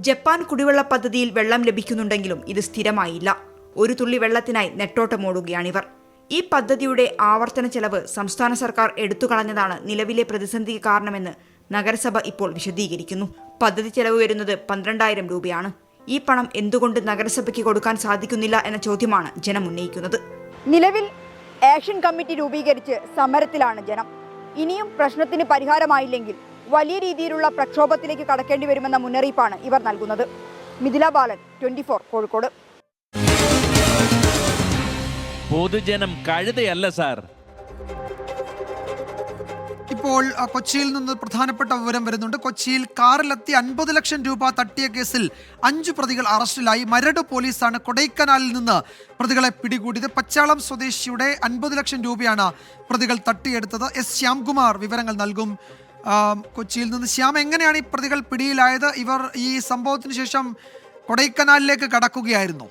ജപ്പാൻ കുടിവെള്ള പദ്ധതിയിൽ വെള്ളം ലഭിക്കുന്നുണ്ടെങ്കിലും ഇത് സ്ഥിരമായില്ല. ഒരു തുള്ളി വെള്ളത്തിനായി നെട്ടോട്ടമോടുകയാണിവർ. ഈ പദ്ധതിയുടെ ആവർത്തന ചെലവ് സംസ്ഥാന സർക്കാർ എടുത്തുകളഞ്ഞതാണ് നിലവിലെ പ്രതിസന്ധിക്ക് കാരണമെന്ന് നഗരസഭ ഇപ്പോൾ വിശദീകരിക്കുന്നു. പദ്ധതി ചെലവ് വരുന്നത് 12,000 രൂപയാണ്. ഈ പണം എന്തുകൊണ്ട് നഗരസഭയ്ക്ക് കൊടുക്കാൻ സാധിക്കുന്നില്ല എന്ന ചോദ്യമാണ് ജനം ഉന്നയിക്കുന്നത്. നിലവിൽ ആക്ഷൻ കമ്മിറ്റി രൂപീകരിച്ച് സമരത്തിലാണ് ജനം. ഇനിയും പ്രശ്നത്തിന് പരിഹാരമായില്ലെങ്കിൽ വലിയ രീതിയിലുള്ള പ്രക്ഷോഭത്തിലേക്ക് കടക്കേണ്ടി വരുമെന്ന മുന്നറിയിപ്പാണ് ഇവർ നൽകുന്നത്. മിഥില ബാലൻ, 24 കോഴിക്കോട്. പൊതുജനം കഴുതയല്ല സാർ. ഇപ്പോൾ കൊച്ചിയിൽ നിന്ന് പ്രധാനപ്പെട്ട വിവരം വരുന്നുണ്ട്. കൊച്ചിയിൽ കാറിലെത്തി 50 ലക്ഷം രൂപ തട്ടിയ കേസിൽ 5 പ്രതികൾ അറസ്റ്റിലായി. മരട് പോലീസാണ് കൊടൈക്കനാലിൽ നിന്ന് പ്രതികളെ പിടികൂടിയത്. പച്ചാളം സ്വദേശിയുടെ 50 ലക്ഷം രൂപയാണ് പ്രതികൾ തട്ടിയെടുത്തത്. എസ് ശ്യാംകുമാർ വിവരങ്ങൾ നൽകും. കൊച്ചിയിൽ നിന്ന് ശ്യാം, എങ്ങനെയാണ് ഈ പ്രതികൾ പിടിയിലായത്? ഇവർ ഈ സംഭവത്തിന് ശേഷം കൊടൈക്കനാലിലേക്ക് കടക്കുകയായിരുന്നു.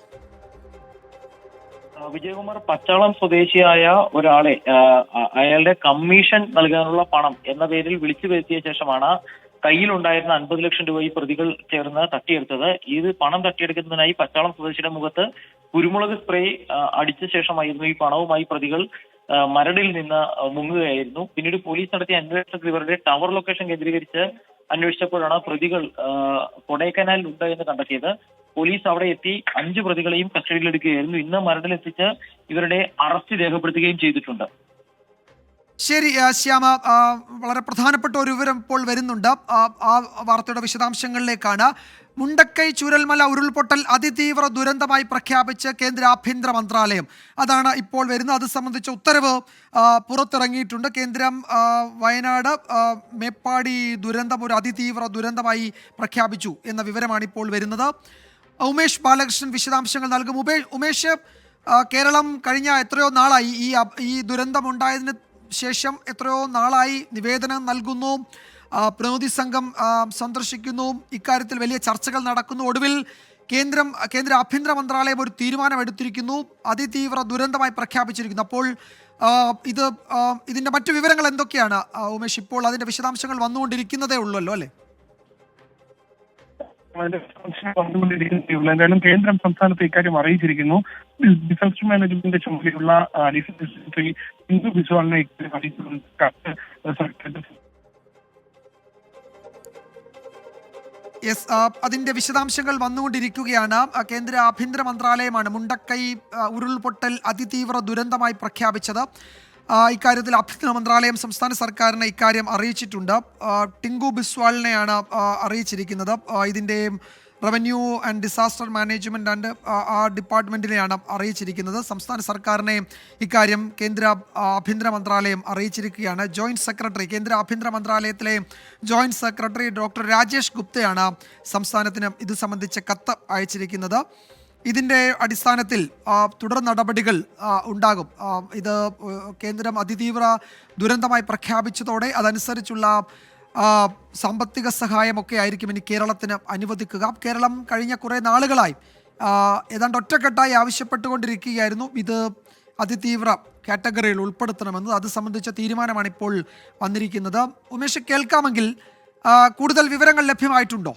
വിജയകുമാർ, പച്ചാളം സ്വദേശിയായ ഒരാളെ അയാളുടെ കമ്മീഷൻ നൽകാനുള്ള പണം എന്ന പേരിൽ വിളിച്ചു വരുത്തിയ ശേഷമാണ് കയ്യിലുണ്ടായിരുന്ന 50 ലക്ഷം രൂപ ഈ പ്രതികൾ ചേർന്ന് തട്ടിയെടുത്തത്. ഇത് പണം തട്ടിയെടുക്കുന്നതിനായി പച്ചാളം സ്വദേശിയുടെ മുഖത്ത് കുരുമുളക് സ്പ്രേ അടിച്ച ശേഷമായിരുന്നു ഈ പണവുമായി പ്രതികൾ മരടിൽ നിന്ന് മുങ്ങുകയായിരുന്നു. പിന്നീട് പോലീസ് നടത്തിയ അന്വേഷണത്തിൽ ഇവരുടെ ടവർ ലൊക്കേഷൻ കേന്ദ്രീകരിച്ച് അന്വേഷിച്ചപ്പോഴാണ് പ്രതികൾ കൊടൈക്കനാലിൽ ഉണ്ട് എന്ന് കണ്ടെത്തിയത്. പോലീസ് അവിടെ എത്തി 5 പ്രതികളെയും കസ്റ്റഡിയിലെടുക്കുകയായിരുന്നു. ഇന്ന് മരടിലെത്തിച്ച് ഇവരുടെ അറസ്റ്റ് രേഖപ്പെടുത്തുകയും ചെയ്തിട്ടുണ്ട്. ശരി ശ്യാമ, വളരെ പ്രധാനപ്പെട്ട ഒരു വിവരം ഇപ്പോൾ വരുന്നുണ്ട്. ആ വാർത്തയുടെ വിശദാംശങ്ങളിലേക്കാണ്. മുണ്ടക്കൈ ചൂരൽമല ഉരുൾപൊട്ടൽ അതിതീവ്ര ദുരന്തമായി പ്രഖ്യാപിച്ച് കേന്ദ്ര ആഭ്യന്തര മന്ത്രാലയം. അതാണ് ഇപ്പോൾ വരുന്നത്. അത് സംബന്ധിച്ച ഉത്തരവ് പുറത്തിറങ്ങിയിട്ടുണ്ട്. കേന്ദ്രം വയനാട് മേപ്പാടി ദുരന്തം ഒരു അതിതീവ്ര ദുരന്തമായി പ്രഖ്യാപിച്ചു എന്ന വിവരമാണ് ഇപ്പോൾ വരുന്നത്. ഉമേഷ് ബാലകൃഷ്ണൻ വിശദാംശങ്ങൾ നൽകും. ഉമേഷ്, കേരളം കഴിഞ്ഞ എത്രയോ നാളായി ഈ ദുരന്തമുണ്ടായതിന് ശേഷം എത്രയോ നാളായി നിവേദനം നൽകുന്നു, പ്രതിനിധി സംഘം സന്ദർശിക്കുന്നു, ഇക്കാര്യത്തിൽ വലിയ ചർച്ചകൾ നടക്കുന്നു. ഒടുവിൽ കേന്ദ്ര ആഭ്യന്തര മന്ത്രാലയം ഒരു തീരുമാനമെടുത്തിരിക്കുന്നു, അതിതീവ്ര ദുരന്തമായി പ്രഖ്യാപിച്ചിരിക്കുന്നു. അപ്പോൾ ഇതിന്റെ മറ്റു വിവരങ്ങൾ എന്തൊക്കെയാണ് ഉമേഷ്? ഇപ്പോൾ അതിന്റെ വിശദാംശങ്ങൾ വന്നുകൊണ്ടിരിക്കുന്നതേ ഉള്ളല്ലോ അല്ലേ? എന്തായാലും കേന്ദ്രം സംസ്ഥാനത്ത് ഇക്കാര്യം അറിയിച്ചിരിക്കുന്നു. ഡിസാസ്റ്റർ മാനേജ്മെന്റ് ചുമതലയുള്ള ഹിന്ദു ബിസ്വാളിനെ ഇക്കാര്യം അറിയിച്ചിട്ടുണ്ട്. യെസ്, അതിന്റെ വിശദാംശങ്ങൾ വന്നുകൊണ്ടിരിക്കുകയാണ്. കേന്ദ്ര ആഭ്യന്തര മന്ത്രാലയമാണ് മുണ്ടക്കൈ ഉരുൾപൊട്ടൽ അതിതീവ്ര ദുരന്തമായി പ്രഖ്യാപിച്ചത്. ഇക്കാര്യത്തിൽ ആഭ്യന്തര മന്ത്രാലയം സംസ്ഥാന സർക്കാരിനെ ഇക്കാര്യം അറിയിച്ചിട്ടുണ്ട്. ടിങ്കു ബിസ്വാളിനെയാണ് അറിയിച്ചിരിക്കുന്നത്. ഇതിൻ്റെ revenue and disaster management and ആ ഡിപ്പാർട്ട്മെൻറ്റിനെയാണ് അറിയിച്ചിരിക്കുന്നത്. സംസ്ഥാന സർക്കാരിനെ ഇക്കാര്യം കേന്ദ്ര ആഭ്യന്തര മന്ത്രാലയം അറിയിച്ചിരിക്കുകയാണ്. ജോയിൻറ്റ് സെക്രട്ടറി, കേന്ദ്ര ആഭ്യന്തര മന്ത്രാലയത്തിലെ ജോയിൻറ്റ് സെക്രട്ടറി ഡോക്ടർ രാജേഷ് ഗുപ്തയാണ് സംസ്ഥാനത്തിന് ഇത് സംബന്ധിച്ച കത്ത് അയച്ചിരിക്കുന്നത്. ഇതിൻ്റെ അടിസ്ഥാനത്തിൽ തുടർ നടപടികൾ ഉണ്ടാകും. ഇത് കേന്ദ്രം അതിതീവ്ര ദുരന്തമായി പ്രഖ്യാപിച്ചതോടെ അതനുസരിച്ചുള്ള സാമ്പത്തിക സഹായമൊക്കെ ആയിരിക്കും ഇനി കേരളത്തിന് അനുവദിക്കുക. കേരളം കഴിഞ്ഞ കുറേ നാളുകളായി ഏതാണ്ട് ഒറ്റക്കെട്ടായി ആവശ്യപ്പെട്ടുകൊണ്ടിരിക്കുകയായിരുന്നു ഇത് അതിതീവ്ര കാറ്റഗറിയിൽ ഉൾപ്പെടുത്തണമെന്ന്. അത് സംബന്ധിച്ച തീരുമാനമാണ് ഇപ്പോൾ വന്നിരിക്കുന്നത്. ഉമേഷ്, കേൾക്കാമെങ്കിൽ കൂടുതൽ വിവരങ്ങൾ ലഭ്യമായിട്ടുണ്ടോ?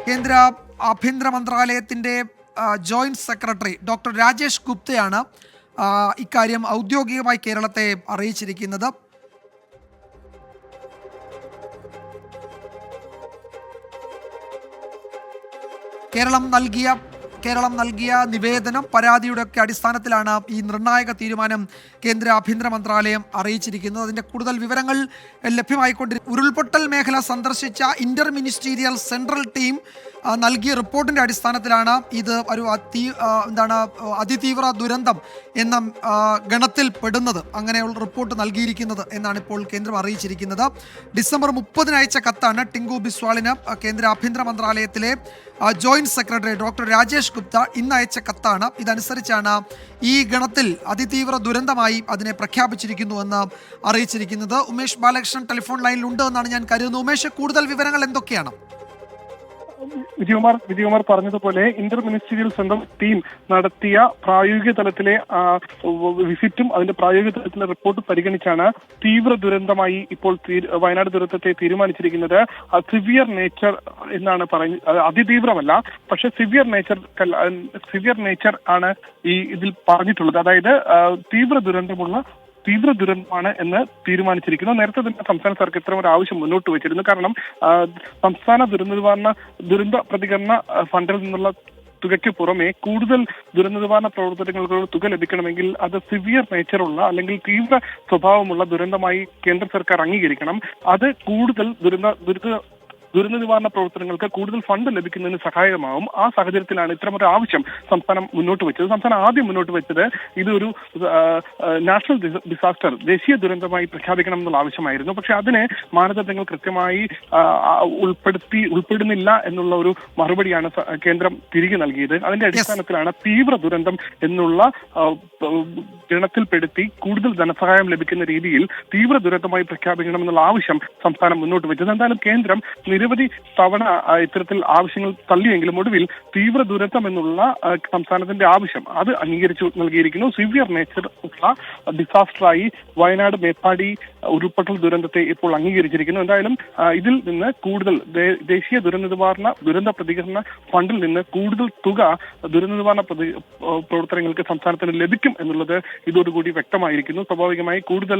കേന്ദ്ര ആഭ്യന്തര മന്ത്രാലയത്തിൻ്റെ ജോയിൻറ്റ് സെക്രട്ടറി ഡോക്ടർ രാജേഷ് ഗുപ്തയാണ് ഇക്കാര്യം ഔദ്യോഗികമായി കേരളത്തെ അറിയിച്ചിരിക്കുന്നത്. കേരളം നൽകിയ നിവേദനം, പരാതിയുടെ ഒക്കെ അടിസ്ഥാനത്തിലാണ് ഈ നിർണായക തീരുമാനം കേന്ദ്ര ആഭ്യന്തര മന്ത്രാലയം അറിയിച്ചിരിക്കുന്നത്. അതിൻ്റെ കൂടുതൽ വിവരങ്ങൾ ലഭ്യമായിക്കൊണ്ടിരിക്കും. ഉരുൾപൊട്ടൽ മേഖല സന്ദർശിച്ച ഇന്റർ മിനിസ്റ്റീരിയൽ സെൻട്രൽ ടീം നൽകിയ റിപ്പോർട്ടിൻ്റെ അടിസ്ഥാനത്തിലാണ് ഇത് ഒരു അതിതീവ്ര ദുരന്തം എന്ന ഗണത്തിൽ പെടുന്നത്, അങ്ങനെയുള്ള റിപ്പോർട്ട് നൽകിയിരിക്കുന്നത് എന്നാണ് ഇപ്പോൾ കേന്ദ്രം അറിയിച്ചിരിക്കുന്നത്. ഡിസംബർ 30 അയച്ച കത്താണ് ടിങ്കു ബിസ്വാളിന് കേന്ദ്ര ആഭ്യന്തര മന്ത്രാലയത്തിലെ joint secretary doctor Rajesh Gupta ഇന്ന് അയച്ച കത്താണ്. ഇതനുസരിച്ചാണ് ഈ ഗണത്തിൽ അതിതീവ്ര ദുരന്തമായി അതിനെ പ്രഖ്യാപിച്ചിരിക്കുന്നുവെന്ന് അറിയിച്ചിരിക്കുന്നത്. ഉമേഷ് ബാലകൃഷ്ണൻ ടെലിഫോൺ ലൈനിലുണ്ട് എന്നാണ് ഞാൻ കരുതുന്നത്. ഉമേഷ്, കൂടുതൽ വിവരങ്ങൾ എന്തൊക്കെയാണ്? വിജയകുമാർ പറഞ്ഞതുപോലെ ഇന്റർ മിനിസ്റ്റീരിയൽ സെൻട്രൽ ടീം നടത്തിയ പ്രായോഗിക തലത്തിലെ വിസിറ്റും അതിന്റെ പ്രായോഗിക തലത്തിലെ റിപ്പോർട്ട് പരിഗണിച്ചാണ് തീവ്ര ദുരന്തമായി ഇപ്പോൾ വയനാട് ദുരന്തത്തെ തീരുമാനിച്ചിരിക്കുന്നത്. സിവിയർ നേച്ചർ എന്നാണ് പറയുന്നത്, അതിതീവ്രമല്ല, പക്ഷെ സിവിയർ നേച്ചർ ആണ് ഇതിൽ പറഞ്ഞിട്ടുള്ളത്. അതായത് തീവ്ര ദുരന്തമാണ് എന്ന് തീരുമാനിച്ചിരിക്കുന്നു. നേരത്തെ തന്നെ സംസ്ഥാന സർക്കാർ ഇത്തരം ഒരു ആവശ്യം മുന്നോട്ട് വെച്ചിരുന്നു. കാരണം സംസ്ഥാന ദുരന്ത പ്രതികരണ ഫണ്ടിൽ നിന്നുള്ള തുകയ്ക്ക് പുറമെ കൂടുതൽ ദുരന്ത നിവാരണ പ്രവർത്തനങ്ങൾക്ക് തുക ലഭിക്കണമെങ്കിൽ അത് സിവിയർ നേച്ചറുള്ള അല്ലെങ്കിൽ തീവ്ര സ്വഭാവമുള്ള ദുരന്തമായി കേന്ദ്ര സർക്കാർ അംഗീകരിക്കണം. അത് കൂടുതൽ ദുരന്ത നിവാരണ പ്രവർത്തനങ്ങൾക്ക് കൂടുതൽ ഫണ്ട് ലഭിക്കുന്നതിന് സഹായകമാവും. ആ സാഹചര്യത്തിലാണ് ഇത്തരമൊരു ആവശ്യം സംസ്ഥാനം മുന്നോട്ട് വെച്ചത്. സംസ്ഥാനം ആദ്യം മുന്നോട്ട് വെച്ചത് ഇതൊരു നാഷണൽ ഡിസാസ്റ്റർ, ദേശീയ ദുരന്തമായി പ്രഖ്യാപിക്കണം എന്നുള്ള ആവശ്യമായിരുന്നു. പക്ഷെ അതിന് മാനദണ്ഡങ്ങൾ കൃത്യമായി ഉൾപ്പെടുന്നില്ല എന്നുള്ള ഒരു മറുപടിയാണ് കേന്ദ്രം തിരികെ നൽകിയത്. അതിന്റെ അടിസ്ഥാനത്തിലാണ് തീവ്ര ദുരന്തം എന്നുള്ള ഗണത്തിൽപ്പെടുത്തി കൂടുതൽ ധനസഹായം ലഭിക്കുന്ന രീതിയിൽ തീവ്ര ദുരന്തമായി പ്രഖ്യാപിക്കണമെന്നുള്ള ആവശ്യം സംസ്ഥാനം മുന്നോട്ട് വെച്ചത്. എന്തായാലും കേന്ദ്രം നിരവധി തവണ ഇത്തരത്തിൽ ആവശ്യങ്ങൾ തള്ളിയെങ്കിലും ഒടുവിൽ തീവ്ര ദുരന്തം എന്നുള്ള സംസ്ഥാനത്തിന്റെ ആവശ്യം അത് അംഗീകരിച്ചു നൽകിയിരിക്കുന്നു. സിവിയർ നേച്ചർ ഉള്ള ഡിസാസ്റ്ററായി വയനാട് മേപ്പാടി ഉരുൾപൊട്ടൽ ദുരന്തത്തെ ഇപ്പോൾ അംഗീകരിച്ചിരിക്കുന്നു. എന്തായാലും ഇതിൽ നിന്ന് കൂടുതൽ ദേശീയ ദുരന്ത പ്രതികരണ ഫണ്ടിൽ നിന്ന് കൂടുതൽ തുക ദുരന്ത നിവാരണ പ്രവർത്തനങ്ങൾക്ക് സംസ്ഥാനത്തിന് ലഭിക്കും എന്നുള്ളത് ഇതോടുകൂടി വ്യക്തമായിരിക്കുന്നു. സ്വാഭാവികമായി കൂടുതൽ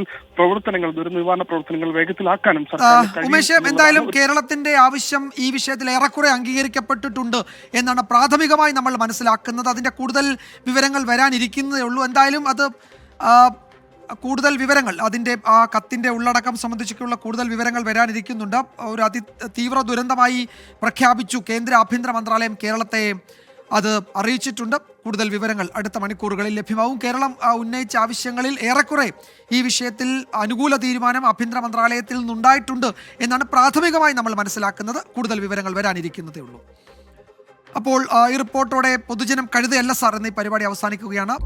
ദുരന്ത നിവാരണ പ്രവർത്തനങ്ങൾ വേഗത്തിലാക്കാനും സർക്കാർ എന്തായാലും കേരളത്തിന്റെ ആവശ്യം ഈ വിഷയത്തിൽ ഏറെക്കുറെ അംഗീകരിക്കപ്പെട്ടിട്ടുണ്ട് എന്നാണ് പ്രാഥമികമായി നമ്മൾ മനസ്സിലാക്കുന്നത്. അതിന്റെ കൂടുതൽ വിവരങ്ങൾ വരാനിരിക്കുന്നതേ ഉള്ളൂ. എന്തായാലും അത് കൂടുതൽ വിവരങ്ങൾ, അതിൻ്റെ ആ കത്തിൻ്റെ ഉള്ളടക്കം സംബന്ധിച്ചൊക്കെയുള്ള കൂടുതൽ വിവരങ്ങൾ വരാനിരിക്കുന്നുണ്ട്. ഒരു തീവ്ര ദുരന്തമായി പ്രഖ്യാപിച്ചു കേന്ദ്ര ആഭ്യന്തര മന്ത്രാലയം കേരളത്തെ, അത് അറിയിച്ചിട്ടുണ്ട്. കൂടുതൽ വിവരങ്ങൾ അടുത്ത മണിക്കൂറുകളിൽ ലഭ്യമാവും. കേരളം ഉന്നയിച്ച ആവശ്യങ്ങളിൽ ഏറെക്കുറെ ഈ വിഷയത്തിൽ അനുകൂല തീരുമാനം ആഭ്യന്തര മന്ത്രാലയത്തിൽ നിന്നുണ്ടായിട്ടുണ്ട് എന്നാണ് പ്രാഥമികമായി നമ്മൾ മനസ്സിലാക്കുന്നത്. കൂടുതൽ വിവരങ്ങൾ വരാനിരിക്കുന്നതേ ഉള്ളൂ. അപ്പോൾ ഈ റിപ്പോർട്ടോടെ പൊതുജനം കഴുതയല്ല സാർ എന്ന ഈ പരിപാടി അവസാനിക്കുകയാണ്.